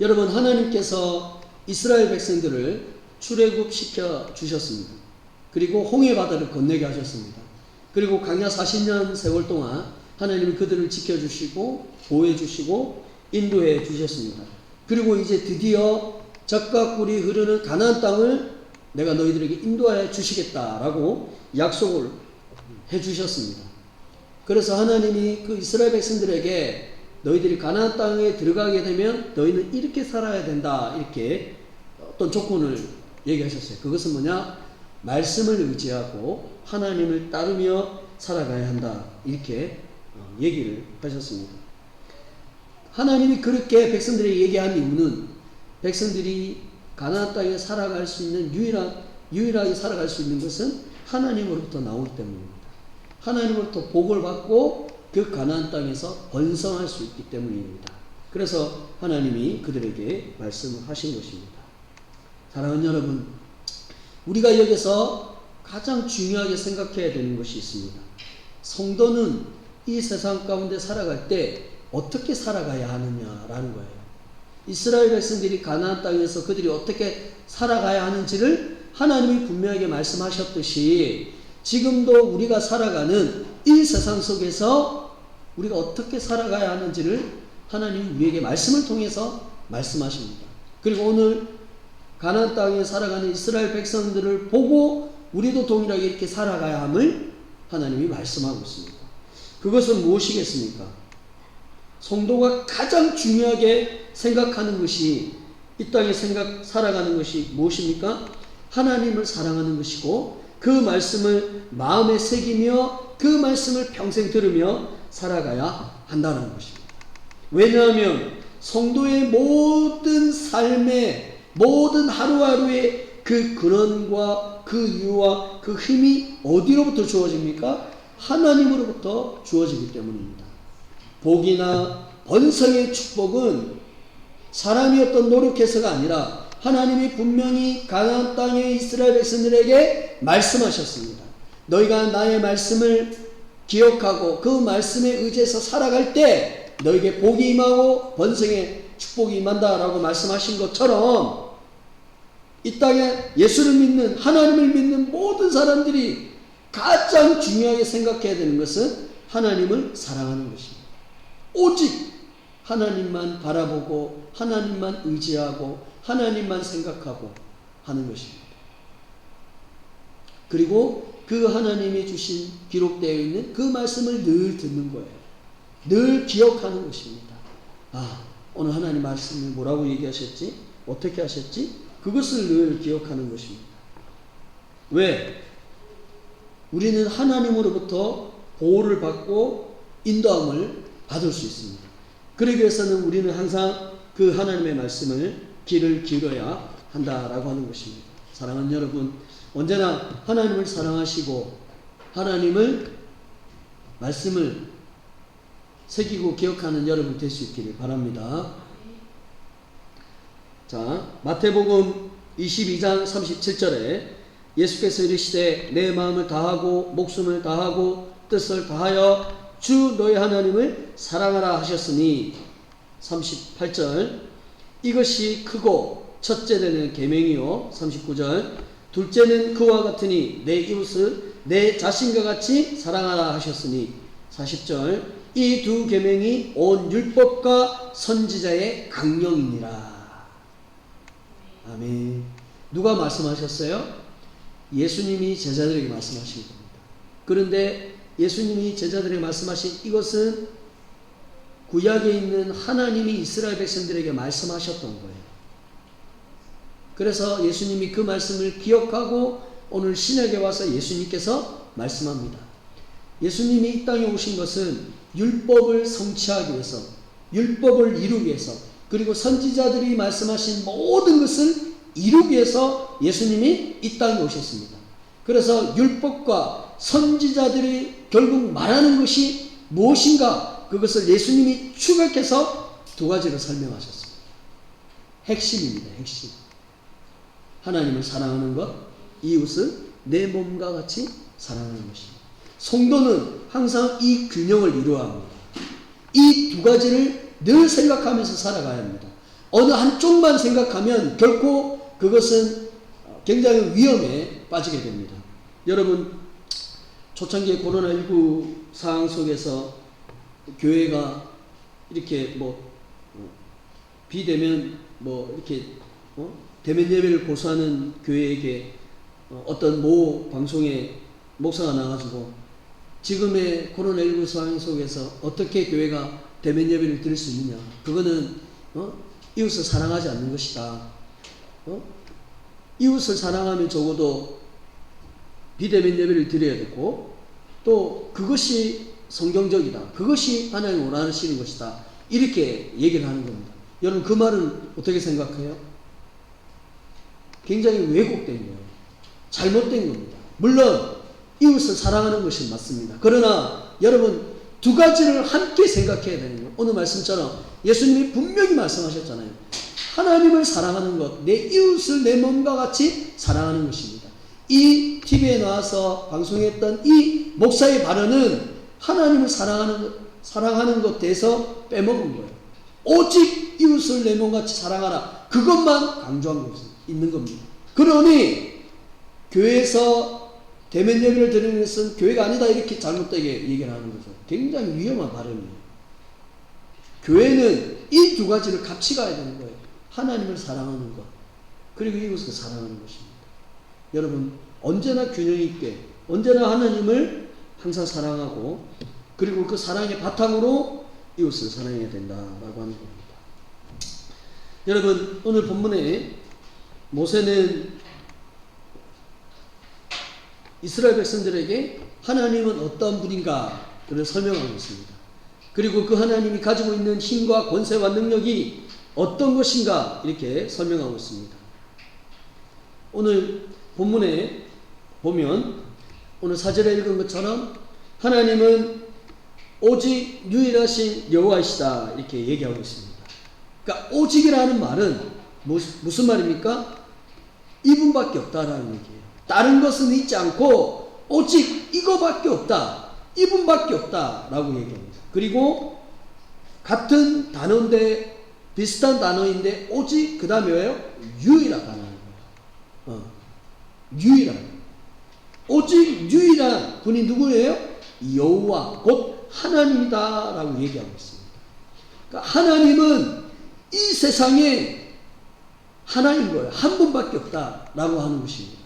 여러분, 하나님께서 이스라엘 백성들을 출애굽시켜 주셨습니다. 그리고 홍해 바다를 건너게 하셨습니다. 그리고 광야 40년 세월 동안 하나님이 그들을 지켜주시고 보호해주시고 인도해 주셨습니다. 그리고 이제 드디어 젖과 꿀이 흐르는 가나안 땅을 내가 너희들에게 인도해 주시겠다라고 약속을 해 주셨습니다. 그래서 하나님이 그 이스라엘 백성들에게 너희들이 가나안 땅에 들어가게 되면 너희는 이렇게 살아야 된다 이렇게 어떤 조건을 얘기하셨어요. 그것은 뭐냐? 말씀을 의지하고 하나님을 따르며 살아가야 한다 이렇게 얘기를 하셨습니다. 하나님이 그렇게 백성들에게 얘기한 이유는 백성들이 가나안 땅에 살아갈 수 있는 유일하게 살아갈 수 있는 것은 하나님으로부터 나오기 때문입니다. 하나님으로부터 복을 받고 그 가나안 땅에서 번성할 수 있기 때문입니다. 그래서 하나님이 그들에게 말씀을 하신 것입니다. 사랑하는 여러분, 우리가 여기서 가장 중요하게 생각해야 되는 것이 있습니다. 성도는 이 세상 가운데 살아갈 때 어떻게 살아가야 하느냐라는 거예요. 이스라엘 백성들이 가나안 땅에서 그들이 어떻게 살아가야 하는지를 하나님이 분명하게 말씀하셨듯이 지금도 우리가 살아가는 이 세상 속에서 우리가 어떻게 살아가야 하는지를 하나님이 우리에게 말씀을 통해서 말씀하십니다. 그리고 오늘 가나안 땅에 살아가는 이스라엘 백성들을 보고 우리도 동일하게 이렇게 살아가야 함을 하나님이 말씀하고 있습니다. 그것은 무엇이겠습니까? 성도가 가장 중요하게 생각하는 것이 이 땅에 살아가는 것이 무엇입니까? 하나님을 사랑하는 것이고 그 말씀을 마음에 새기며 그 말씀을 평생 들으며 살아가야 한다는 것입니다. 왜냐하면 성도의 모든 삶의 모든 하루하루의 그 근원과 그 이유와 그 힘이 어디로부터 주어집니까? 하나님으로부터 주어지기 때문입니다. 복이나 번성의 축복은 사람이 어떤 노력해서가 아니라 하나님이 분명히 가나안 땅의 이스라엘 백성들에게 말씀하셨습니다. 너희가 나의 말씀을 기억하고 그 말씀에 의지해서 살아갈 때 너에게 복이 임하고 번성의 축복이 임한다라고 말씀하신 것처럼 이 땅에 예수를 믿는 하나님을 믿는 모든 사람들이 가장 중요하게 생각해야 되는 것은 하나님을 사랑하는 것입니다. 오직 하나님만 바라보고 하나님만 의지하고 하나님만 생각하고 하는 것입니다. 그리고 그 하나님이 주신 기록되어 있는 그 말씀을 늘 듣는 거예요. 늘 기억하는 것입니다. 오늘 하나님 말씀을 뭐라고 얘기하셨지? 어떻게 하셨지? 그것을 늘 기억하는 것입니다. 왜? 우리는 하나님으로부터 보호를 받고 인도함을 받을 수 있습니다. 그러기 위해서는 우리는 항상 그 하나님의 말씀을 귀를 기울여야 한다라고 하는 것입니다. 사랑하는 여러분, 언제나 하나님을 사랑하시고 하나님을 말씀을 새기고 기억하는 여러분 될 수 있기를 바랍니다. 자, 마태복음 22장 37절에 예수께서 이르시되 내 마음을 다하고 목숨을 다하고 뜻을 다하여 주 너희 하나님을 사랑하라 하셨으니 38절 이것이 크고 첫째는 계명이요 39절, 둘째는 그와 같으니 내 이웃을 내 자신과 같이 사랑하라 하셨으니 40절, 이 두 계명이 온 율법과 선지자의 강령이니라. 아멘. 누가 말씀하셨어요? 예수님이 제자들에게 말씀하신 겁니다. 그런데 예수님이 제자들에게 말씀하신 이것은 구약에 있는 하나님이 이스라엘 백성들에게 말씀하셨던 거예요. 그래서 예수님이 그 말씀을 기억하고 오늘 신약에 와서 예수님께서 말씀합니다. 예수님이 이 땅에 오신 것은 율법을 성취하기 위해서, 율법을 이루기 위해서, 그리고 선지자들이 말씀하신 모든 것을 이루기 위해서 예수님이 이 땅에 오셨습니다. 그래서 율법과 선지자들이 결국 말하는 것이 무엇인가, 그것을 예수님이 추격해서 두 가지로 설명하셨습니다. 핵심입니다. 핵심. 하나님을 사랑하는 것, 이웃을 내 몸과 같이 사랑하는 것입니다. 성도는 항상 이 균형을 이루어야 합니다. 이 두 가지를 늘 생각하면서 살아가야 합니다. 어느 한쪽만 생각하면 결코 그것은 굉장히 위험에 빠지게 됩니다. 여러분, 초창기에 코로나19 상황 속에서 교회가 이렇게 비대면 이렇게 대면 예배를 고수하는 교회에게 어떤 모 방송에 목사가 나와가지고 지금의 코로나19 상황 속에서 어떻게 교회가 대면 예배를 드릴 수 있느냐, 그거는 이웃을 사랑하지 않는 것이다. 이웃을 사랑하면 적어도 비대면 예배를 드려야 되고, 또 그것이 성경적이다, 그것이 하나님 원하시는 것이다, 이렇게 얘기를 하는 겁니다. 여러분, 그 말은 어떻게 생각해요? 굉장히 왜곡된 거예요. 잘못된 겁니다. 물론 이웃을 사랑하는 것이 맞습니다. 그러나 여러분, 두 가지를 함께 생각해야 되는 거예요. 오늘 말씀처럼 예수님이 분명히 말씀하셨잖아요. 하나님을 사랑하는 것, 내 이웃을 내 몸과 같이 사랑하는 것입니다. 이 TV에 나와서 방송했던 이 목사의 발언은 하나님을 사랑하는 것에서 빼먹은 거예요. 오직 이웃을 내 몸같이 사랑하라, 그것만 강조한 것이 있는 겁니다. 그러니 교회에서 대면 예배를 드리는 것은 교회가 아니다, 이렇게 잘못되게 얘기를 하는 거죠. 굉장히 위험한 발언이에요. 교회는 이 두 가지를 같이 가야 되는 거예요. 하나님을 사랑하는 것, 그리고 이웃을 사랑하는 것입니다. 여러분, 언제나 균형 있게, 언제나 하나님을 항상 사랑하고, 그리고 그 사랑의 바탕으로 이웃을 사랑해야 된다라고 하는 겁니다. 여러분, 오늘 본문에 모세는 이스라엘 백성들에게 하나님은 어떤 분인가를 설명하고 있습니다. 그리고 그 하나님이 가지고 있는 힘과 권세와 능력이 어떤 것인가, 이렇게 설명하고 있습니다. 오늘 본문에 보면 오늘 4절에 읽은 것처럼 하나님은 오직 유일하신 여호와이시다, 이렇게 얘기하고 있습니다. 그러니까 오직이라는 말은 무슨 말입니까? 이분밖에 없다라는 얘기예요. 다른 것은 있지 않고 오직 이거밖에 없다, 이분밖에 없다라고 얘기합니다. 그리고 같은 단어인데, 비슷한 단어인데 오직 그 다음에 왜요? 유일하다는 거예요. 유일한, 오직 유일한 분이 누구예요? 여호와, 곧 하나님이다라고 얘기하고 있습니다. 그러니까 하나님은 이 세상에 하나인 거예요. 한 분밖에 없다라고 하는 것입니다.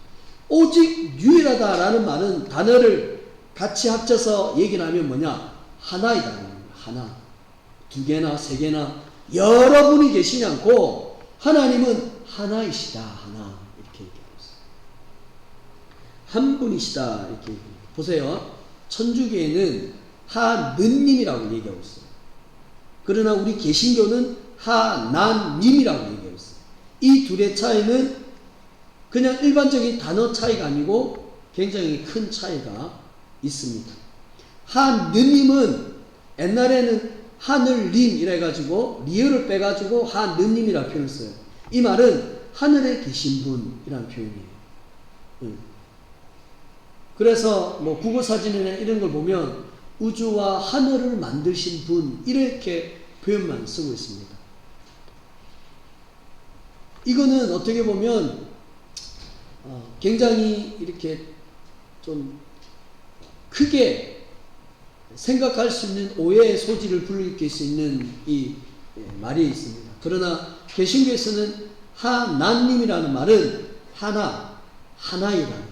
오직 유일하다라는 말은 단어를 같이 합쳐서 얘기를 하면 뭐냐? 하나이다는 거예요. 하나. 두 개나 세 개나 여러 분이 계시지 않고 하나님은 하나이시다. 하나. 이렇게 얘기하고 있어요. 한 분이시다. 이렇게 보세요. 천주교에는 하느님이라고 얘기하고 있어요. 그러나 우리 개신교는 하나님이라고 얘기하고 있어요. 이 둘의 차이는 그냥 일반적인 단어 차이가 아니고 굉장히 큰 차이가 있습니다. 하느님은 옛날에는 하늘님 이래가지고 리을을 빼가지고 하느님이라고 표현을 써요. 이 말은 하늘에 계신 분이라는 표현이에요. 그래서 국어 사진이나 이런 걸 보면 우주와 하늘을 만드신 분, 이렇게 표현만 쓰고 있습니다. 이거는 어떻게 보면 굉장히 이렇게 좀 크게 생각할 수 있는 오해의 소지를 불러일으킬 수 있는 이 말이 있습니다. 그러나 개신교에서는 하나님이라는 말은 하나이라는,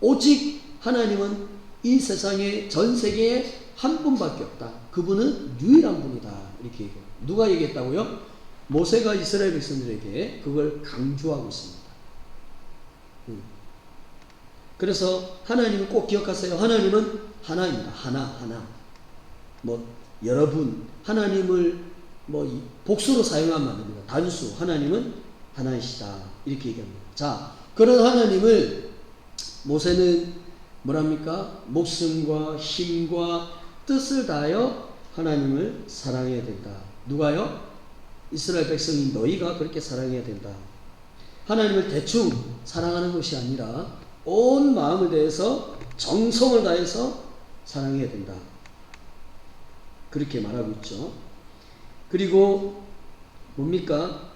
오직 하나님은 이 세상에 전 세계에 한 분밖에 없다. 그분은 유일한 분이다. 이렇게 얘기해요. 누가 얘기했다고요? 모세가 이스라엘 백성들에게 그걸 강조하고 있습니다. 그래서 하나님은 꼭 기억하세요. 하나님은 하나입니다. 하나. 뭐 여러분, 하나님을 뭐 복수로 사용하면 안 됩니다. 단수, 하나님은 하나이시다. 이렇게 얘기합니다. 자, 그런 하나님을 모세는 뭐랍니까? 목숨과 힘과 뜻을 다하여 하나님을 사랑해야 된다. 누가요? 이스라엘 백성인 너희가 그렇게 사랑해야 된다. 하나님을 대충 사랑하는 것이 아니라 온 마음을 다해서 정성을 다해서 사랑해야 된다. 그렇게 말하고 있죠. 그리고 뭡니까?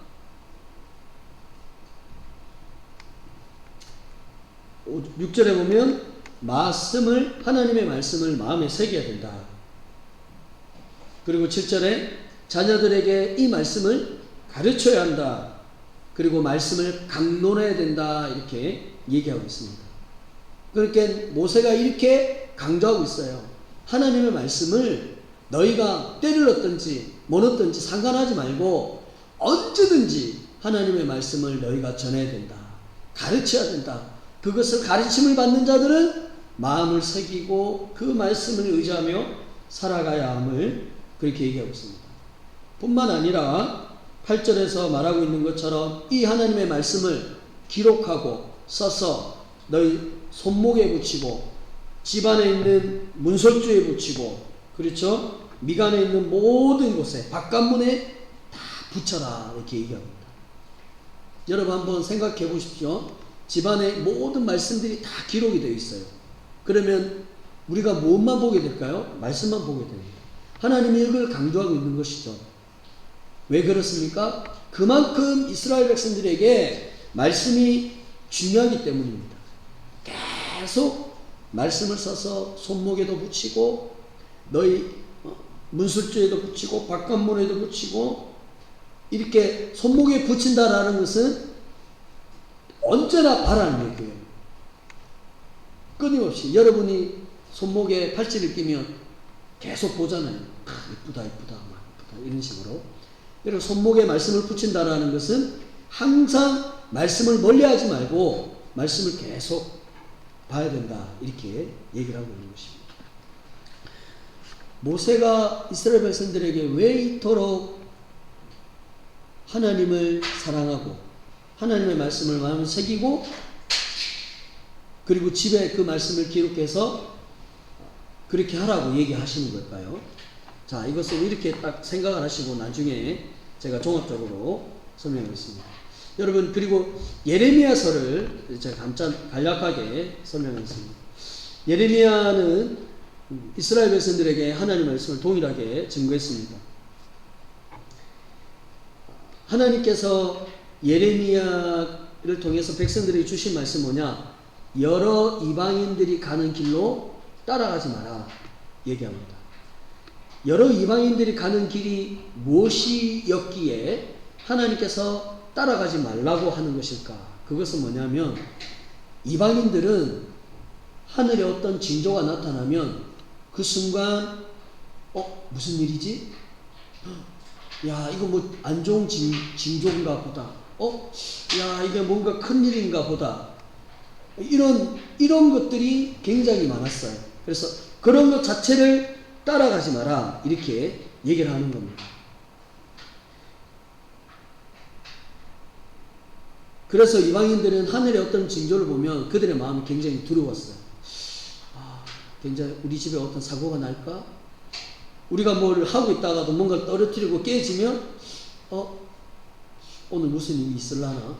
6절에 보면 하나님의 말씀을 마음에 새겨야 된다. 그리고 7절에 자녀들에게 이 말씀을 가르쳐야 한다. 그리고 말씀을 강론해야 된다. 이렇게 얘기하고 있습니다. 그렇게 모세가 이렇게 강조하고 있어요. 하나님의 말씀을 너희가 때를 얻든지 못 얻든지 상관하지 말고 언제든지 하나님의 말씀을 너희가 전해야 된다. 가르쳐야 된다. 그것을 가르침을 받는 자들은 마음을 새기고 그 말씀을 의지하며 살아가야 함을 그렇게 얘기하고 있습니다. 뿐만 아니라 8절에서 말하고 있는 것처럼 이 하나님의 말씀을 기록하고 써서 너희 손목에 붙이고 집안에 있는 문설주에 붙이고, 그렇죠? 미간에 있는 모든 곳에 바깥문에 다 붙여라. 이렇게 얘기합니다. 여러분 한번 생각해 보십시오. 집안에 모든 말씀들이 다 기록이 되어 있어요. 그러면 우리가 무엇만 보게 될까요? 말씀만 보게 됩니다. 하나님이 이걸 강조하고 있는 것이죠. 왜 그렇습니까? 그만큼 이스라엘 백성들에게 말씀이 중요하기 때문입니다. 계속 말씀을 써서 손목에도 붙이고 너희 문술주에도 붙이고 바깥문에도 붙이고, 이렇게 손목에 붙인다라는 것은 언제나 바라는 얘기예요. 끊임없이 여러분이 손목에 팔찌를 끼면 계속 보잖아요. 이쁘다 이런 식으로. 여러분 손목에 말씀을 붙인다라는 것은 항상 말씀을 멀리하지 말고 말씀을 계속 봐야 된다. 이렇게 얘기를 하고 있는 것입니다. 모세가 이스라엘 백성들에게 왜 이토록 하나님을 사랑하고 하나님의 말씀을 마음에 새기고 그리고 집에 그 말씀을 기록해서 그렇게 하라고 얘기하시는 걸까요? 자, 이것을 이렇게 딱 생각을 하시고 나중에 제가 종합적으로 설명하겠습니다. 여러분, 그리고 예레미야서를 제가 간략하게 설명하겠습니다. 예레미야는 이스라엘 백성들에게 하나님의 말씀을 동일하게 증거했습니다. 하나님께서 예레미야를 통해서 백성들에게 주신 말씀 뭐냐? 여러 이방인들이 가는 길로 따라가지 마라 얘기합니다. 여러 이방인들이 가는 길이 무엇이었기에 하나님께서 따라가지 말라고 하는 것일까? 그것은 뭐냐면 이방인들은 하늘에 어떤 징조가 나타나면 그 순간 무슨 일이지? 야, 이거 뭐 안 좋은 징조인가 보다. 야, 이게 뭔가 큰 일인가 보다. 이런 것들이 굉장히 많았어요. 그래서 그런 것 자체를 따라가지 마라 이렇게 얘기를 하는 겁니다. 그래서 이방인들은 하늘의 어떤 징조를 보면 그들의 마음이 굉장히 두려웠어요. 굉장히 우리 집에 어떤 사고가 날까? 우리가 뭘 하고 있다가도 뭔가를 떨어뜨리고 깨지면 오늘 무슨 일이 있을라나?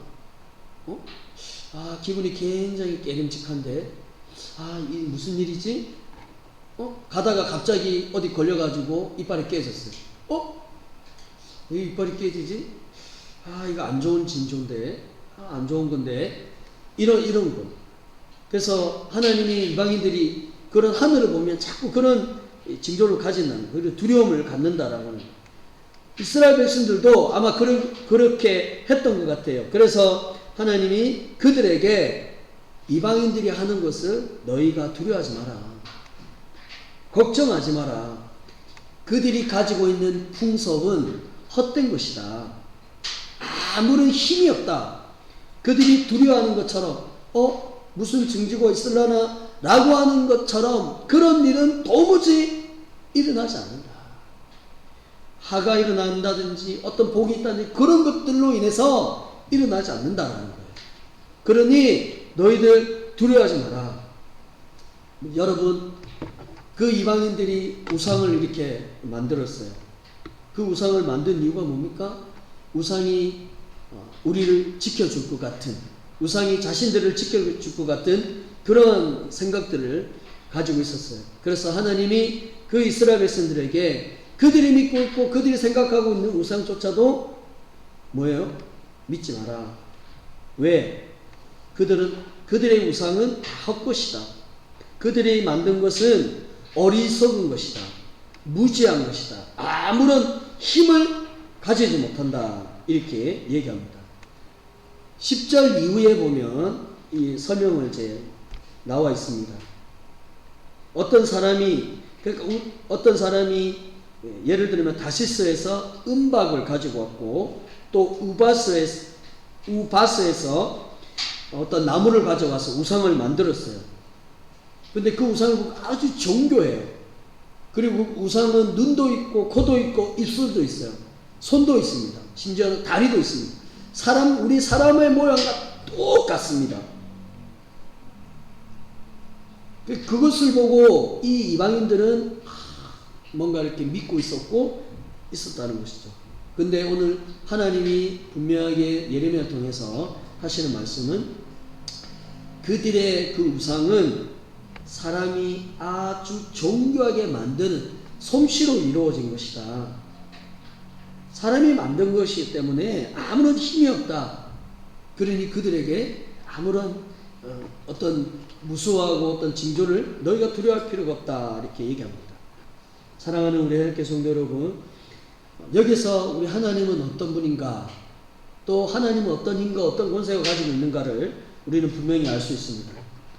기분이 굉장히 깨름직한데 이 무슨 일이지? 가다가 갑자기 어디 걸려가지고 이빨이 깨졌어요. 왜 이빨이 깨지지? 이거 안 좋은 징조인데, 안 좋은 건데, 이런 거. 그래서 하나님이 이방인들이 그런 하늘을 보면 자꾸 그런 징조를 가진다는 거예요. 두려움을 갖는다라는 거예요. 이스라엘 백성들도 아마 그렇게 했던 것 같아요. 그래서 하나님이 그들에게 이방인들이 하는 것을 너희가 두려워하지 마라. 걱정하지 마라. 그들이 가지고 있는 풍속은 헛된 것이다. 아무런 힘이 없다. 그들이 두려워하는 것처럼 무슨 징조가 있으려나 라고 하는 것처럼 그런 일은 도무지 일어나지 않는다. 하가 일어난다든지 어떤 복이 있다든지 그런 것들로 인해서 일어나지 않는다라는 거예요. 그러니 너희들 두려워하지 마라. 여러분, 그 이방인들이 우상을 이렇게 만들었어요. 그 우상을 만든 이유가 뭡니까? 우상이 우리를 지켜줄 것 같은, 우상이 자신들을 지켜줄 것 같은 그런 생각들을 가지고 있었어요. 그래서 하나님이 그 이스라엘 백성들에게 그들이 믿고 있고 그들이 생각하고 있는 우상조차도 뭐예요? 믿지 마라. 왜? 그들의 우상은 다 헛것이다. 그들이 만든 것은 어리석은 것이다. 무지한 것이다. 아무런 힘을 가지지 못한다. 이렇게 얘기합니다. 10절 이후에 보면 이 설명을 이제 나와 있습니다. 어떤 사람이 예를 들면 다시스에서 은박을 가지고 왔고 또 우바스에서 어떤 나무를 가져와서 우상을 만들었어요. 근데 그 우상을 보고 아주 정교해요. 그리고 우상은 눈도 있고 코도 있고 입술도 있어요. 손도 있습니다. 심지어는 다리도 있습니다. 우리 사람의 모양과 똑같습니다. 그것을 보고 이 이방인들은 뭔가 이렇게 믿고 있었다는 것이죠. 근데 오늘 하나님이 분명하게 예레미야를 통해서 하시는 말씀은 그들의 그 우상은 사람이 아주 정교하게 만드는 솜씨로 이루어진 것이다. 사람이 만든 것이기 때문에 아무런 힘이 없다. 그러니 그들에게 아무런 어떤 무수하고 어떤 징조를 너희가 두려워할 필요가 없다. 이렇게 얘기합니다. 사랑하는 우리 하나님께 성도 여러분, 여기서 우리 하나님은 어떤 분인가, 또 하나님은 어떤 힘과 어떤 권세가 가지고 있는가를 우리는 분명히 알 수 있습니다.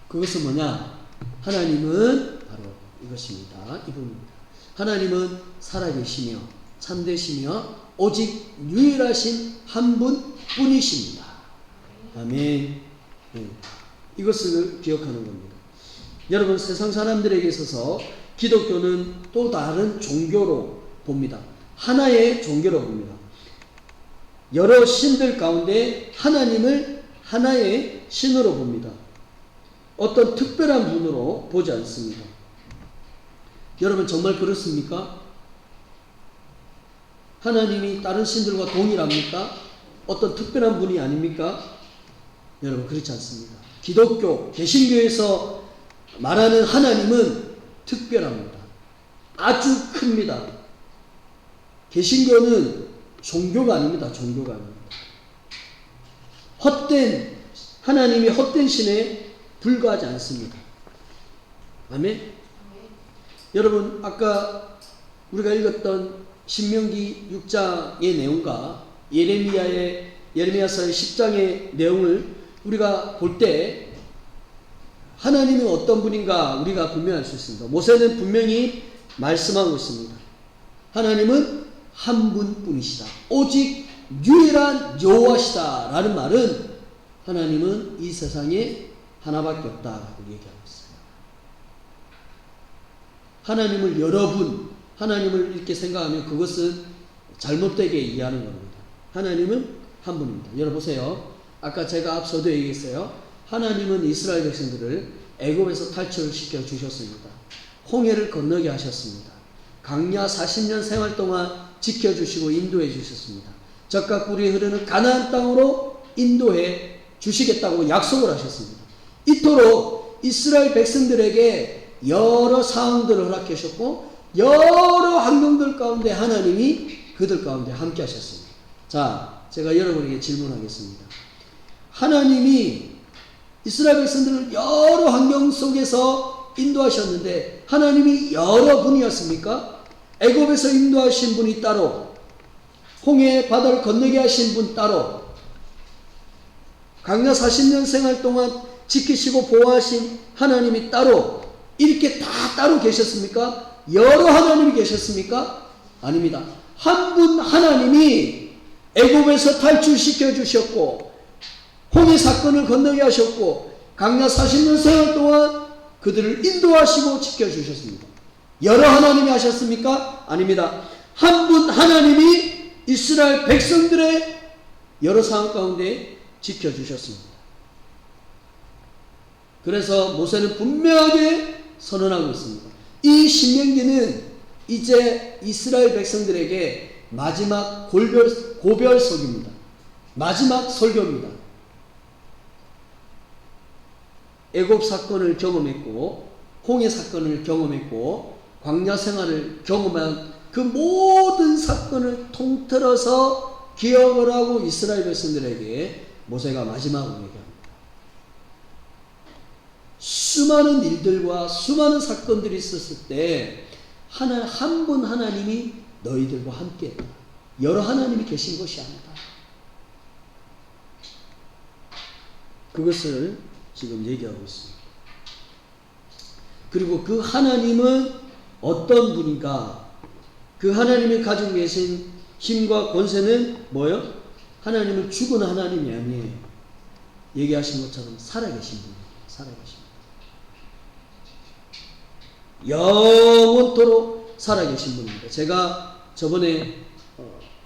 그것은 뭐냐? 하나님은 바로 이것입니다. 이분입니다. 하나님은 살아계시며 참되시며 오직 유일하신 한 분뿐이십니다. 아멘. 이것을 기억하는 겁니다. 여러분, 세상 사람들에게 있어서 기독교는 또 다른 종교로 봅니다. 하나의 종교로 봅니다. 여러 신들 가운데 하나님을 하나의 신으로 봅니다. 어떤 특별한 분으로 보지 않습니다. 여러분, 정말 그렇습니까? 하나님이 다른 신들과 동일합니까? 어떤 특별한 분이 아닙니까? 여러분, 그렇지 않습니다. 기독교, 개신교에서 말하는 하나님은 특별합니다. 아주 큽니다. 개신교는 종교가 아닙니다. 종교가 아닙니다. 하나님이 헛된 신에 불과하지 않습니다. 아멘? 여러분, 아까 우리가 읽었던 신명기 6장의 내용과 예레미야서의 10장의 내용을 우리가 볼 때 하나님은 어떤 분인가 우리가 분명할 수 있습니다. 모세는 분명히 말씀하고 있습니다. 하나님은 한 분뿐이시다. 오직 유일한 여호와시다 라는 말은 하나님은 이 세상에 하나밖에 없다라고 얘기하고 있어요. 하나님을 이렇게 생각하면 그것은 잘못되게 이해하는 겁니다. 하나님은 한 분입니다. 여러분 보세요. 아까 제가 앞서도 얘기했어요. 하나님은 이스라엘 백성들을 애굽에서 탈출시켜 주셨습니다. 홍해를 건너게 하셨습니다. 광야 40년 생활 동안 지켜주시고 인도해 주셨습니다. 젖과 꿀이 흐르는 가나안 땅으로 인도해 주시겠다고 약속을 하셨습니다. 이토록 이스라엘 백성들에게 여러 상황들을 허락해 주셨고 여러 환경들 가운데 하나님이 그들 가운데 함께 하셨습니다. 자, 제가 여러분에게 질문하겠습니다. 하나님이 이스라엘 백성들을 여러 환경 속에서 인도하셨는데 하나님이 여러 분이었습니까? 애굽에서 인도하신 분이 따로, 홍해 바다를 건너게 하신 분 따로, 광야 40년 생활 동안 지키시고 보호하신 하나님이 따로, 이렇게 다 따로 계셨습니까? 여러 하나님이 계셨습니까? 아닙니다. 한 분 하나님이 애굽에서 탈출시켜 주셨고 홍해 사건을 건너게 하셨고 광야 40년 생활 동안 그들을 인도하시고 지켜주셨습니다. 여러 하나님이 하셨습니까? 아닙니다. 한 분 하나님이 이스라엘 백성들의 여러 상황 가운데 지켜주셨습니다. 그래서 모세는 분명하게 선언하고 있습니다. 이 신명기는 이제 이스라엘 백성들에게 마지막 고별석입니다. 마지막 설교입니다. 애굽 사건을 경험했고 홍해 사건을 경험했고 광야 생활을 경험한 그 모든 사건을 통틀어서 기억을 하고 이스라엘 백성들에게 모세가 마지막으로 얘기합니다. 수많은 일들과 수많은 사건들이 있었을 때 한 분 하나님이 너희들과 함께했다. 여러 하나님이 계신 것이 아니다. 그것을 지금 얘기하고 있습니다. 그리고 그 하나님은 어떤 분인가? 그 하나님이 가지고 계신 힘과 권세는 뭐요? 하나님은 죽은 하나님이 아니에요. 얘기하신 것처럼 살아계신 분이에요. 살아계신 분. 영원토록 살아계신 분입니다. 제가 저번에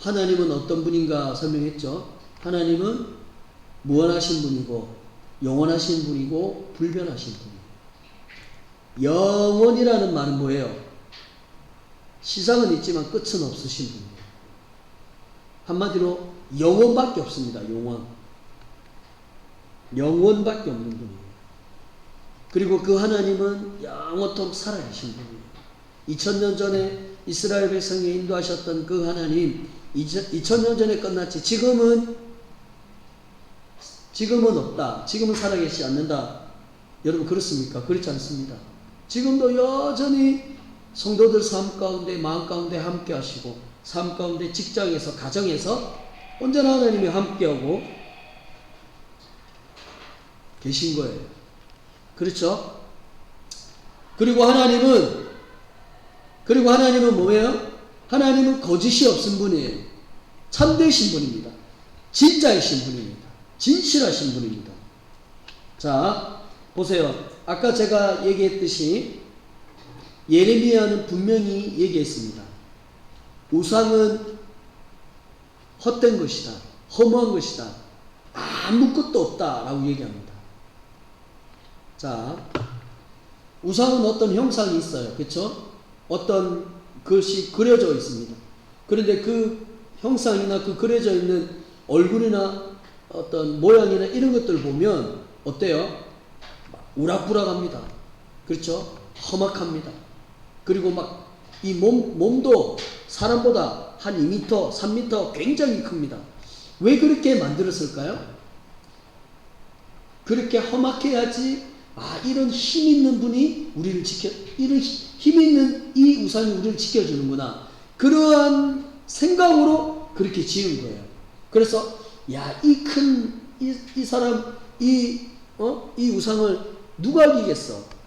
하나님은 어떤 분인가 설명했죠. 하나님은 무한하신 분이고 영원하신 분이고 불변하신 분이에요. 영원이라는 말은 뭐예요? 시작은 있지만 끝은 없으신 분이에요. 한마디로 영원밖에 없습니다. 영원밖에 없는 분이에요. 그리고 그 하나님은 영원토록 살아계신 분이에요. 2000년 전에 이스라엘 백성에 인도하셨던 그 하나님, 2000년 전에 끝났지. 지금은 없다. 지금은 살아계시지 않는다. 여러분 그렇습니까? 그렇지 않습니다. 지금도 여전히 성도들 삶 가운데, 마음 가운데 함께 하시고, 삶 가운데, 직장에서, 가정에서 언제나 하나님이 함께하고 계신 거예요. 그렇죠? 그리고 하나님은 뭐예요? 하나님은 거짓이 없은 분이에요. 참되신 분입니다. 진짜이신 분입니다. 진실하신 분입니다. 자, 보세요. 아까 제가 얘기했듯이 예레미야는 분명히 얘기했습니다. 우상은 헛된 것이다. 허무한 것이다. 아무것도 없다. 라고 얘기합니다. 자, 우상은 어떤 형상이 있어요. 그렇죠? 어떤 것이 그려져 있습니다. 그런데 그 형상이나 그 그려져 있는 얼굴이나 어떤 모양이나 이런 것들 보면 어때요? 우락부락합니다. 그렇죠? 험악합니다. 그리고 막 이 몸도 사람보다 한 2m, 3m 굉장히 큽니다. 왜 그렇게 만들었을까요? 그렇게 험악해야지, 이런 힘 있는 분이 우리를 이런 힘 있는 이 우상이 우리를 지켜주는구나. 그러한 생각으로 그렇게 지은 거예요. 그래서, 이 사람, 이 우상을 누가 이기겠어?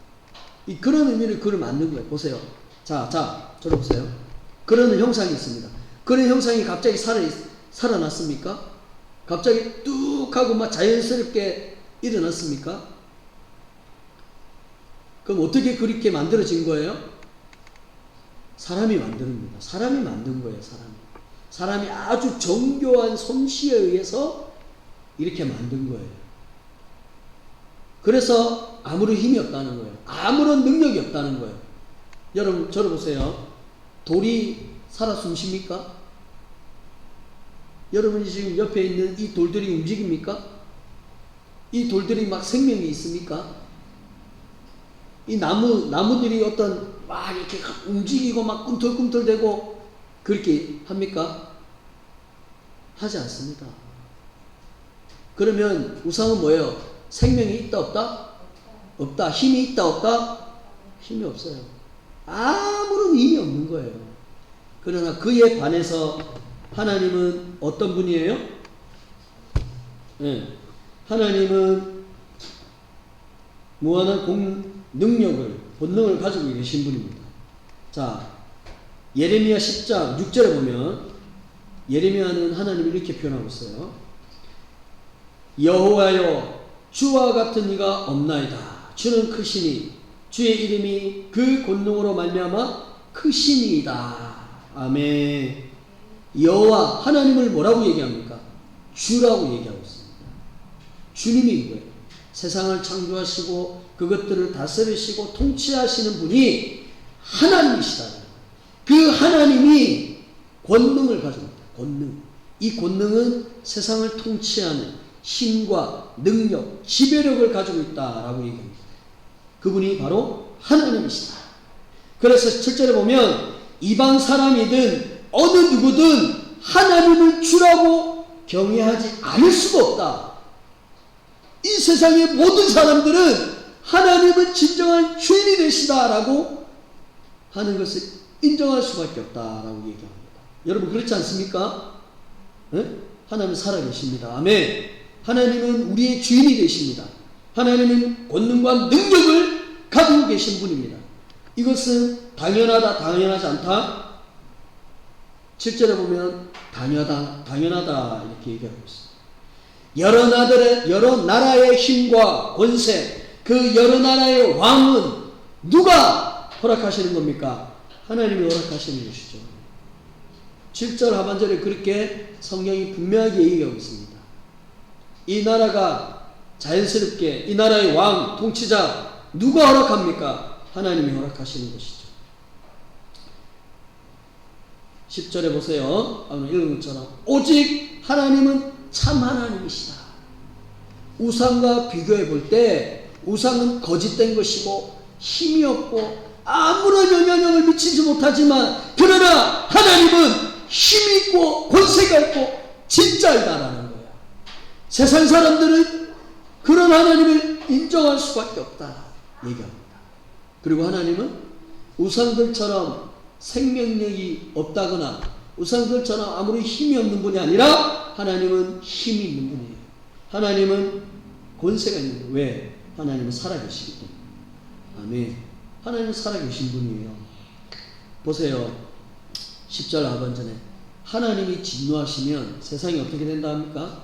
그런 의미를 그걸 만든 거예요. 보세요. 자, 저를 보세요. 그런 형상이 있습니다. 그런 형상이 갑자기 살아났습니까? 갑자기 뚝 하고 막 자연스럽게 일어났습니까? 그럼 어떻게 그렇게 만들어진 거예요? 사람이 만듭니다. 사람이 만든 거예요. 사람이 아주 정교한 솜씨에 의해서 이렇게 만든 거예요. 그래서 아무런 힘이 없다는 거예요. 아무런 능력이 없다는 거예요. 여러분 저를 보세요. 돌이 살아 숨쉽니까? 여러분이 지금 옆에 있는 이 돌들이 움직입니까? 이 돌들이 막 생명이 있습니까? 이 나무들이 어떤 막 이렇게 움직이고 막 꿈틀꿈틀대고 그렇게 합니까? 하지 않습니다. 그러면 우상은 뭐예요? 생명이 있다 없다? 없다. 힘이 있다 없다? 힘이 없어요. 아무런 힘이 없는 거예요. 그러나 그에 반해서 하나님은 어떤 분이에요? 네. 하나님은 무한한 능력을, 본능을 가지고 계신 분입니다. 자, 예레미야 10장 6절에 보면 예레미야는 하나님을 이렇게 표현하고 있어요. 여호와여, 주와 같은 이가 없나이다. 주는 크시니 주의 이름이 그 권능으로 말미암아 크시니이다. 아멘. 여호와, 하나님을 뭐라고 얘기합니까? 주라고 얘기하고 있습니다. 주님이 뭐예요? 세상을 창조하시고 그것들을 다스리시고 통치하시는 분이 하나님이시다. 그 하나님이 권능을 가지고 있다. 권능. 이 권능은 세상을 통치하는 힘과 능력, 지배력을 가지고 있다라고 얘기합니다. 그분이 바로 하나님이시다. 그래서 7절에 보면 이방 사람이든 어느 누구든 하나님을 주라고 경외하지 않을 수가 없다. 이 세상의 모든 사람들은 하나님은 진정한 주인이 되시다라고 하는 것을 인정할 수밖에 없다라고 얘기합니다. 여러분 그렇지 않습니까? 네? 하나님은 살아계십니다. 아멘. 하나님은 우리의 주인이 되십니다. 하나님은 권능과 능력을 가지고 계신 분입니다. 이것은 당연하다, 당연하지 않다? 7절에 보면 당연하다 이렇게 얘기하고 있습니다. 여러 나라의 힘과 권세, 그 여러 나라의 왕은 누가 허락하시는 겁니까? 하나님이 허락하시는 것이죠. 7절 하반절에 그렇게 성경이 분명하게 얘기하고 있습니다. 이 나라가 자연스럽게 이 나라의 왕, 통치자 누가 허락합니까? 하나님이 허락하시는 것이죠. 10절에 보세요. 오늘 읽은 것처럼 오직 하나님은 참 하나님이시다. 우상과 비교해 볼 때 우상은 거짓된 것이고 힘이 없고 아무런 영향력을 미치지 못하지만 그러나 하나님은 힘이 있고 권세가 있고 진짜이다라는 거예요. 세상 사람들은 그런 하나님을 인정할 수밖에 없다 얘기합니다. 그리고 하나님은 우상들처럼 생명력이 없다거나 우상들처럼 아무리 힘이 없는 분이 아니라 하나님은 힘이 있는 분이에요. 하나님은 권세가 있는 분이에요. 왜? 하나님은 살아계시기 때문에. 아멘. 하나님은 살아계신 분이에요. 보세요. 10절 하반전에 하나님이 진노하시면 세상이 어떻게 된다 합니까?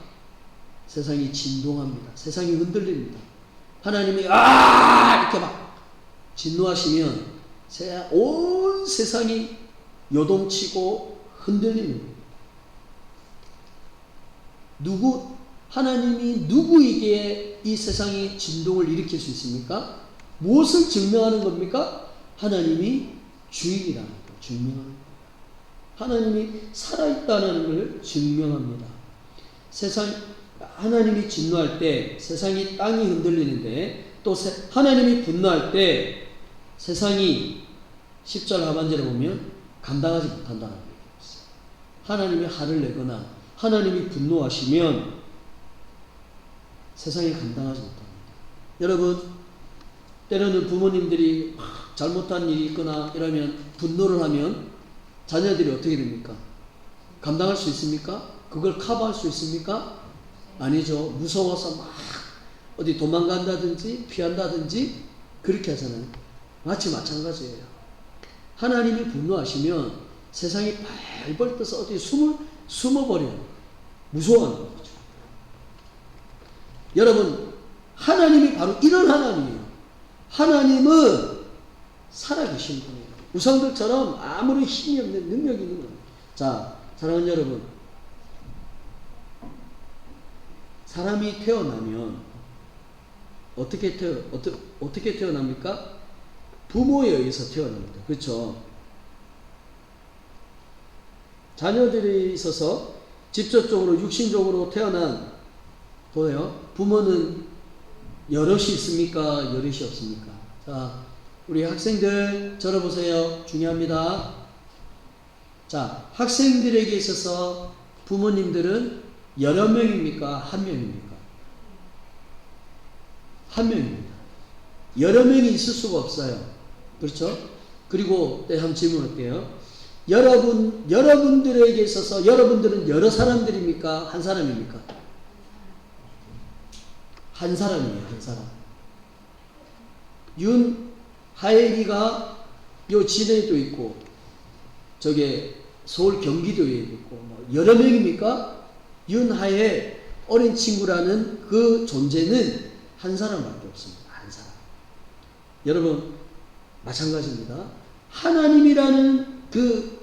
세상이 진동합니다. 세상이 흔들립니다. 하나님이 이렇게 막 진노하시면 온 세상이 요동치고 흔들리는 거예요. 하나님이 누구에게 이 세상이 진동을 일으킬 수 있습니까? 무엇을 증명하는 겁니까? 하나님이 주인이라는 걸 증명하는 거예요. 하나님이 살아있다는 걸 증명합니다. 하나님이 진노할 때 세상이 땅이 흔들리는데 또 하나님이 분노할 때 세상이 10절 하반절에 보면 감당하지 못한다는 얘기였어요. 하나님이 화를 내거나 하나님이 분노하시면 세상이 감당하지 못합니다. 여러분 때로는 부모님들이 잘못한 일이 있거나 이러면 분노를 하면 자녀들이 어떻게 됩니까? 감당할 수 있습니까? 그걸 커버할 수 있습니까? 아니죠. 무서워서 막 어디 도망간다든지 피한다든지 그렇게 하잖아요. 마치 마찬가지예요. 하나님이 분노하시면 세상이 발벌 떠서 어디 숨어버려요. 무서워하는 거죠. 여러분 하나님이 바로 이런 하나님이에요. 하나님은 살아계신 분이에요. 우상들처럼 아무런 힘이 없는 능력이 있는 거예요. 자, 사랑하는 여러분, 사람이 태어나면 어떻게 태어납니까? 부모에 의해서 태어납니다. 그렇죠? 자녀들이 있어서 직접적으로 육신적으로 태어난 보여요. 부모는 여럿이 있습니까? 여럿이 없습니까? 자, 우리 학생들 들어보세요. 중요합니다. 자, 학생들에게 있어서 부모님들은 여러 명입니까? 한 명입니까? 한 명입니다. 여러 명이 있을 수가 없어요. 그렇죠? 그리고 한번 질문할게요. 여러분들에게 있어서 여러분들은 여러 사람들입니까? 한 사람입니까? 한 사람이에요. 한 사람. 하예리가 요 진해도 있고 저게 서울 경기도에 있고 뭐 여러 명입니까? 하예 어린 친구라는 그 존재는 한 사람밖에 없습니다. 한 사람. 여러분 마찬가지입니다. 하나님이라는 그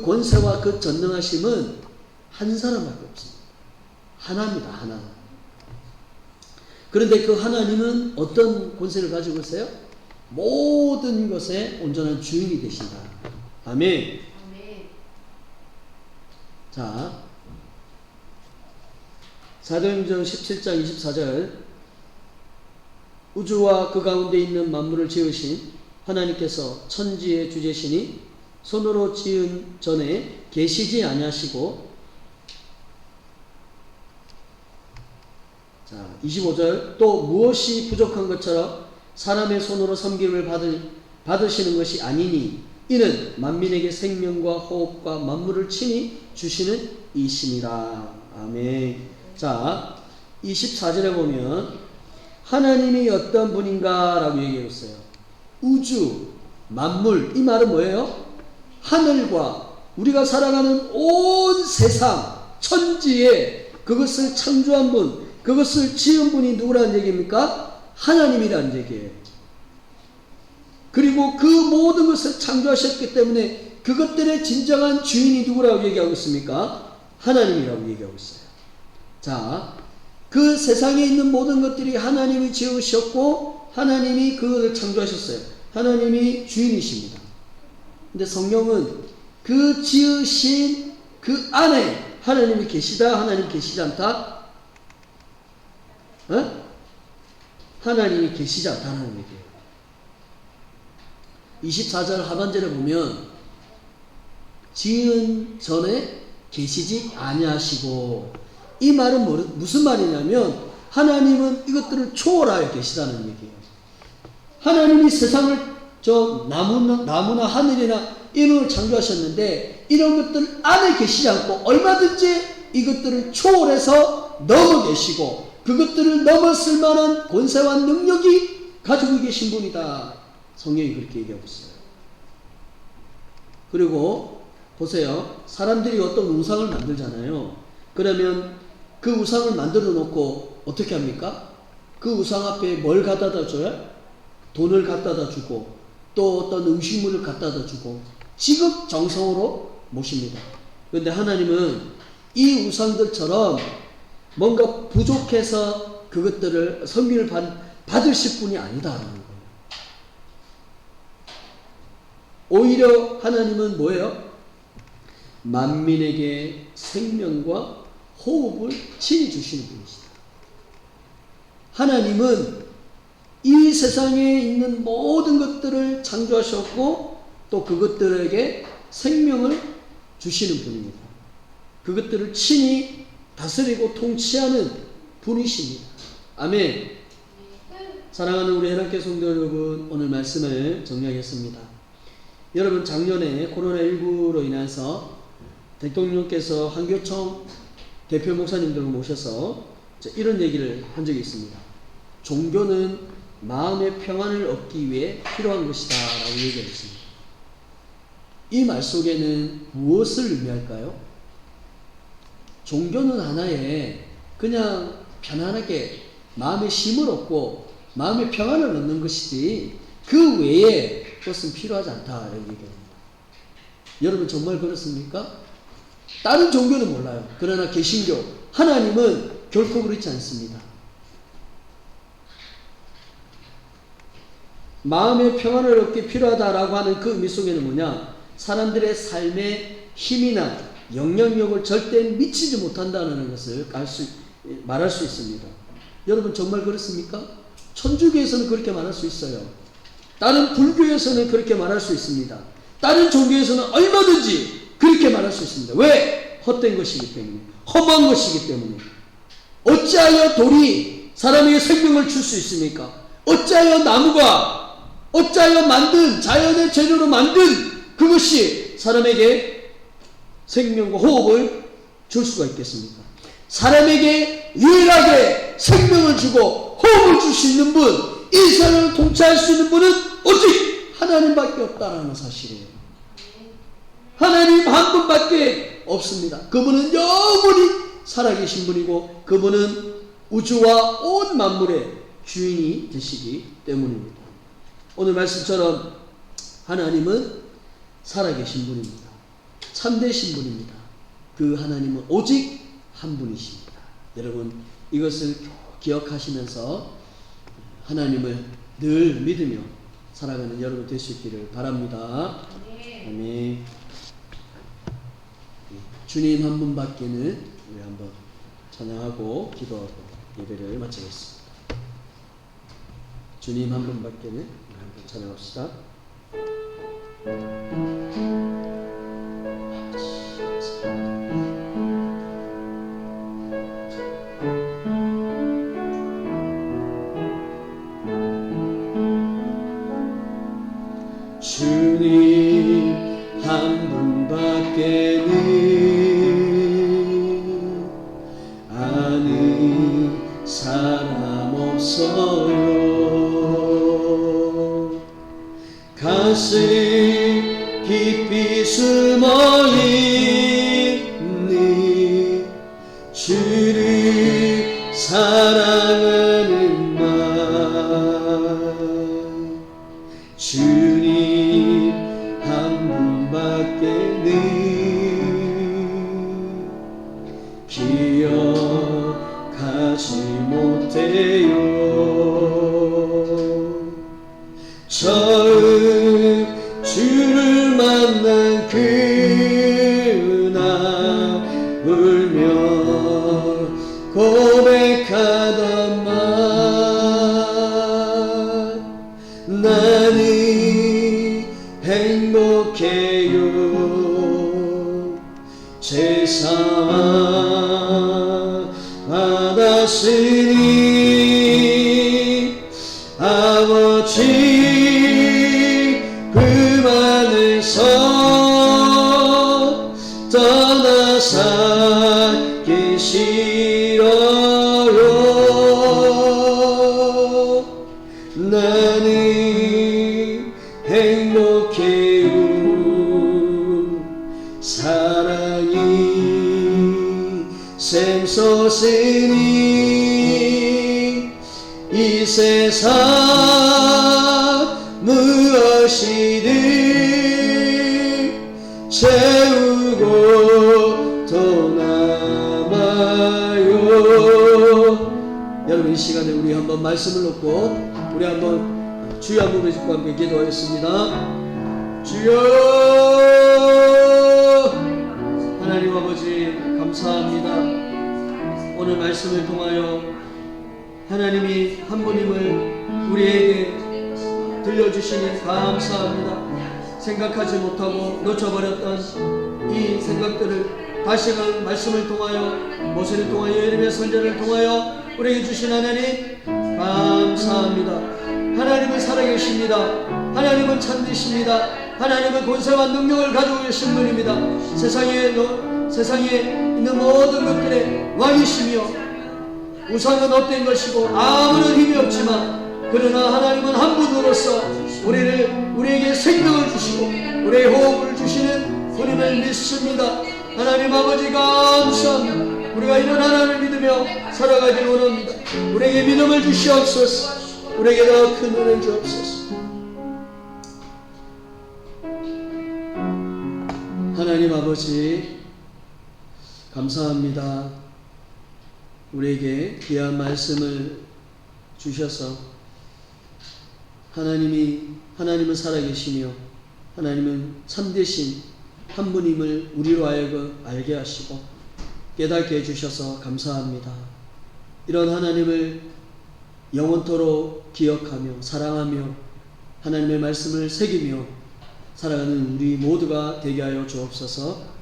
권세와 그 전능하심은 한 사람밖에 없습니다. 하나입니다. 하나. 그런데 그 하나님은 어떤 권세를 가지고 있어요? 모든 것의 온전한 주인이 되신다. 아멘. 아멘. 자, 사도행전 17장 24절 우주와 그 가운데 있는 만물을 지으신 하나님께서 천지의 주제시니 손으로 지은 전에 계시지 아니하시고, 자 25절 또 무엇이 부족한 것처럼 사람의 손으로 섬김을 받으시는 것이 아니니 이는 만민에게 생명과 호흡과 만물을 친히 주시는 이심이라. 아멘. 자 24절에 보면 하나님이 어떤 분인가 라고 얘기하고 있어요. 우주, 만물, 이 말은 뭐예요? 하늘과 우리가 살아가는 온 세상, 천지에 그것을 창조한 분, 그것을 지은 분이 누구라는 얘기입니까? 하나님이라는 얘기예요. 그리고 그 모든 것을 창조하셨기 때문에 그것들의 진정한 주인이 누구라고 얘기하고 있습니까? 하나님이라고 얘기하고 있어요. 자, 그 세상에 있는 모든 것들이 하나님이 지으셨고 하나님이 그것을 창조하셨어요. 하나님이 주인이십니다. 근데 성경은 그 지으신 그 안에 하나님이 계시다, 하나님 계시지 않다? 하나님이 계시지 않다는 얘기예요. 24절 하반절에 보면 지은 전에 계시지 아니하시고, 이 말은 무슨 말이냐면 하나님은 이것들을 초월하여 계시다는 얘기예요. 하나님이 세상을 나무나 하늘이나 이런 걸 창조하셨는데 이런 것들 안에 계시지 않고 얼마든지 이것들을 초월해서 넘어 계시고 그것들을 넘었을 만한 권세와 능력이 가지고 계신 분이다. 성경이 그렇게 얘기하고 있어요. 그리고 보세요. 사람들이 어떤 우상을 만들잖아요. 그러면 그 우상을 만들어 놓고 어떻게 합니까? 그 우상 앞에 뭘 갖다다 줘요? 돈을 갖다다 주고 또 어떤 음식물을 갖다다 주고 지극정성으로 모십니다. 그런데 하나님은 이 우상들처럼 뭔가 부족해서 그것들을 섬김을 받으실 분이 아니다라는 거예요. 오히려 하나님은 뭐예요? 만민에게 생명과 호흡을 친히 주시는 분이시다. 하나님은 이 세상에 있는 모든 것들을 창조하셨고 또 그것들에게 생명을 주시는 분입니다. 그것들을 친히 다스리고 통치하는 분이십니다. 아멘. 사랑하는 우리 해남교회 성도 여러분, 오늘 말씀을 정리하겠습니다. 여러분, 작년에 코로나19로 인해서 대통령께서 한교총 대표 목사님들을 모셔서 이런 얘기를 한 적이 있습니다. 종교는 마음의 평안을 얻기 위해 필요한 것이다 라고 얘기했습니다. 이 말 속에는 무엇을 의미할까요? 종교는 하나의 그냥 편안하게 마음의 쉼을 얻고 마음의 평안을 얻는 것이지 그 외에 그것은 필요하지 않다 라고 얘기합니다. 여러분 정말 그렇습니까? 다른 종교는 몰라요. 그러나 개신교, 하나님은 결코 그렇지 않습니다. 마음의 평안을 얻기 필요하다라고 하는 그 의미 속에는 뭐냐? 사람들의 삶에 힘이나 영향력을 절대 미치지 못한다는 것을 말할 수 있습니다. 여러분 정말 그렇습니까? 천주교에서는 그렇게 말할 수 있어요. 다른 불교에서는 그렇게 말할 수 있습니다. 다른 종교에서는 얼마든지 그렇게 말할 수 있습니다. 왜? 헛된 것이기 때문에, 험한 것이기 때문에. 어찌하여 돌이 사람에게 생명을 줄 수 있습니까? 어찌하여 나무가, 어찌하여 만든 자연의 재료로 만든 그것이 사람에게 생명과 호흡을 줄 수가 있겠습니까? 사람에게 유일하게 생명을 주고 호흡을 줄 수 있는 분, 이 세상을 통치할 수 있는 분은 오직 하나님밖에 없다는 사실이에요. 하나님 한 분밖에 없습니다. 그분은 영원히 살아계신 분이고 그분은 우주와 온 만물의 주인이 되시기 때문입니다. 오늘 말씀처럼 하나님은 살아계신 분입니다. 참되신 분입니다. 그 하나님은 오직 한 분이십니다. 여러분, 이것을 기억하시면서 하나님을 늘 믿으며 살아가는 여러분 될 수 있기를 바랍니다. 아멘. 주님 한 분밖에는 우리 한번 찬양하고 기도하고 예배를 마치겠습니다. 주님 한 분밖에는 우리 한번 찬양합시다. 주님 한 분밖에는 아는 사람 없어요. 가슴 깊이 숨어있는 주를 사랑하는 마음, 주님 한 분밖에는 기억하지 못해요. 처음 주를 만난 그날 울며 고백하던 말, 나는 행복해요. 제사 받았으니 아버지 품 안에서 떠나 살기 싫어요. 나는 행복해요. 사랑이 샘솟으니 이 세상 무엇이든 채우고 또 남아요. 여러분, 이 시간에 우리 한번 말씀을 놓고 우리 한번 주여 한 번을 짓고 함께 기도하겠습니다. 주여, 하나님 아버지 감사합니다. 오늘 말씀을 통하여 하나님이 한 분임을 우리에게 들려주시니 감사합니다. 생각하지 못하고 놓쳐버렸던 이 생각들을 다시금 말씀을 통하여, 모세를 통하여, 예레미야 선지자를 통하여 우리에게 주신 하나님 감사합니다. 하나님은 살아계십니다. 하나님은 참되십니다. 하나님은 권세와 능력을 가지고 계신 분입니다. 세상에 있는 모든 것들의 왕이시며 우상은 헛된 것이고 아무런 힘이 없지만, 그러나 하나님은 한 분으로서 우리에게 생명을 주시고 우리의 호흡을 주시는 분임을 믿습니다. 하나님 아버지 감사합니다. 우리가 이런 하나님을 믿으며 살아가기를 원합니다. 우리에게 믿음을 주시옵소서. 우리에게 더 큰 은혜를 주옵소서. 하나님 아버지 감사합니다. 우리에게 귀한 말씀을 주셔서 하나님은 살아계시며 하나님은 참되신 한 분임을 우리로 하여금 알게 하시고 깨닫게 해주셔서 감사합니다. 이런 하나님을 영원토록 기억하며 사랑하며 하나님의 말씀을 새기며 살아가는 우리 모두가 되게 하여 주옵소서.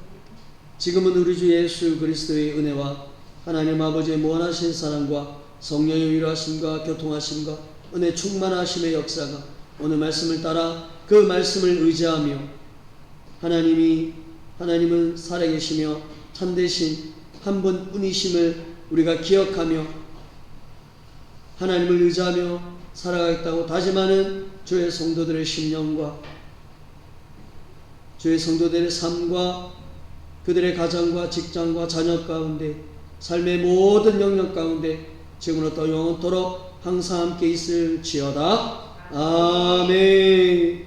지금은 우리 주 예수 그리스도의 은혜와 하나님 아버지의 무한하신 사랑과 성령의 위로하심과 교통하심과 은혜 충만하심의 역사가 오늘 말씀을 따라 그 말씀을 의지하며 하나님은 살아계시며 참되신 한 분뿐이심을 우리가 기억하며 하나님을 의지하며 살아가겠다고 다짐하는 주의 성도들의 심령과 주의 성도들의 삶과 그들의 가정과 직장과 자녀 가운데 삶의 모든 영역 가운데 지금부터 영원토록 항상 함께 있을지어다. 아멘.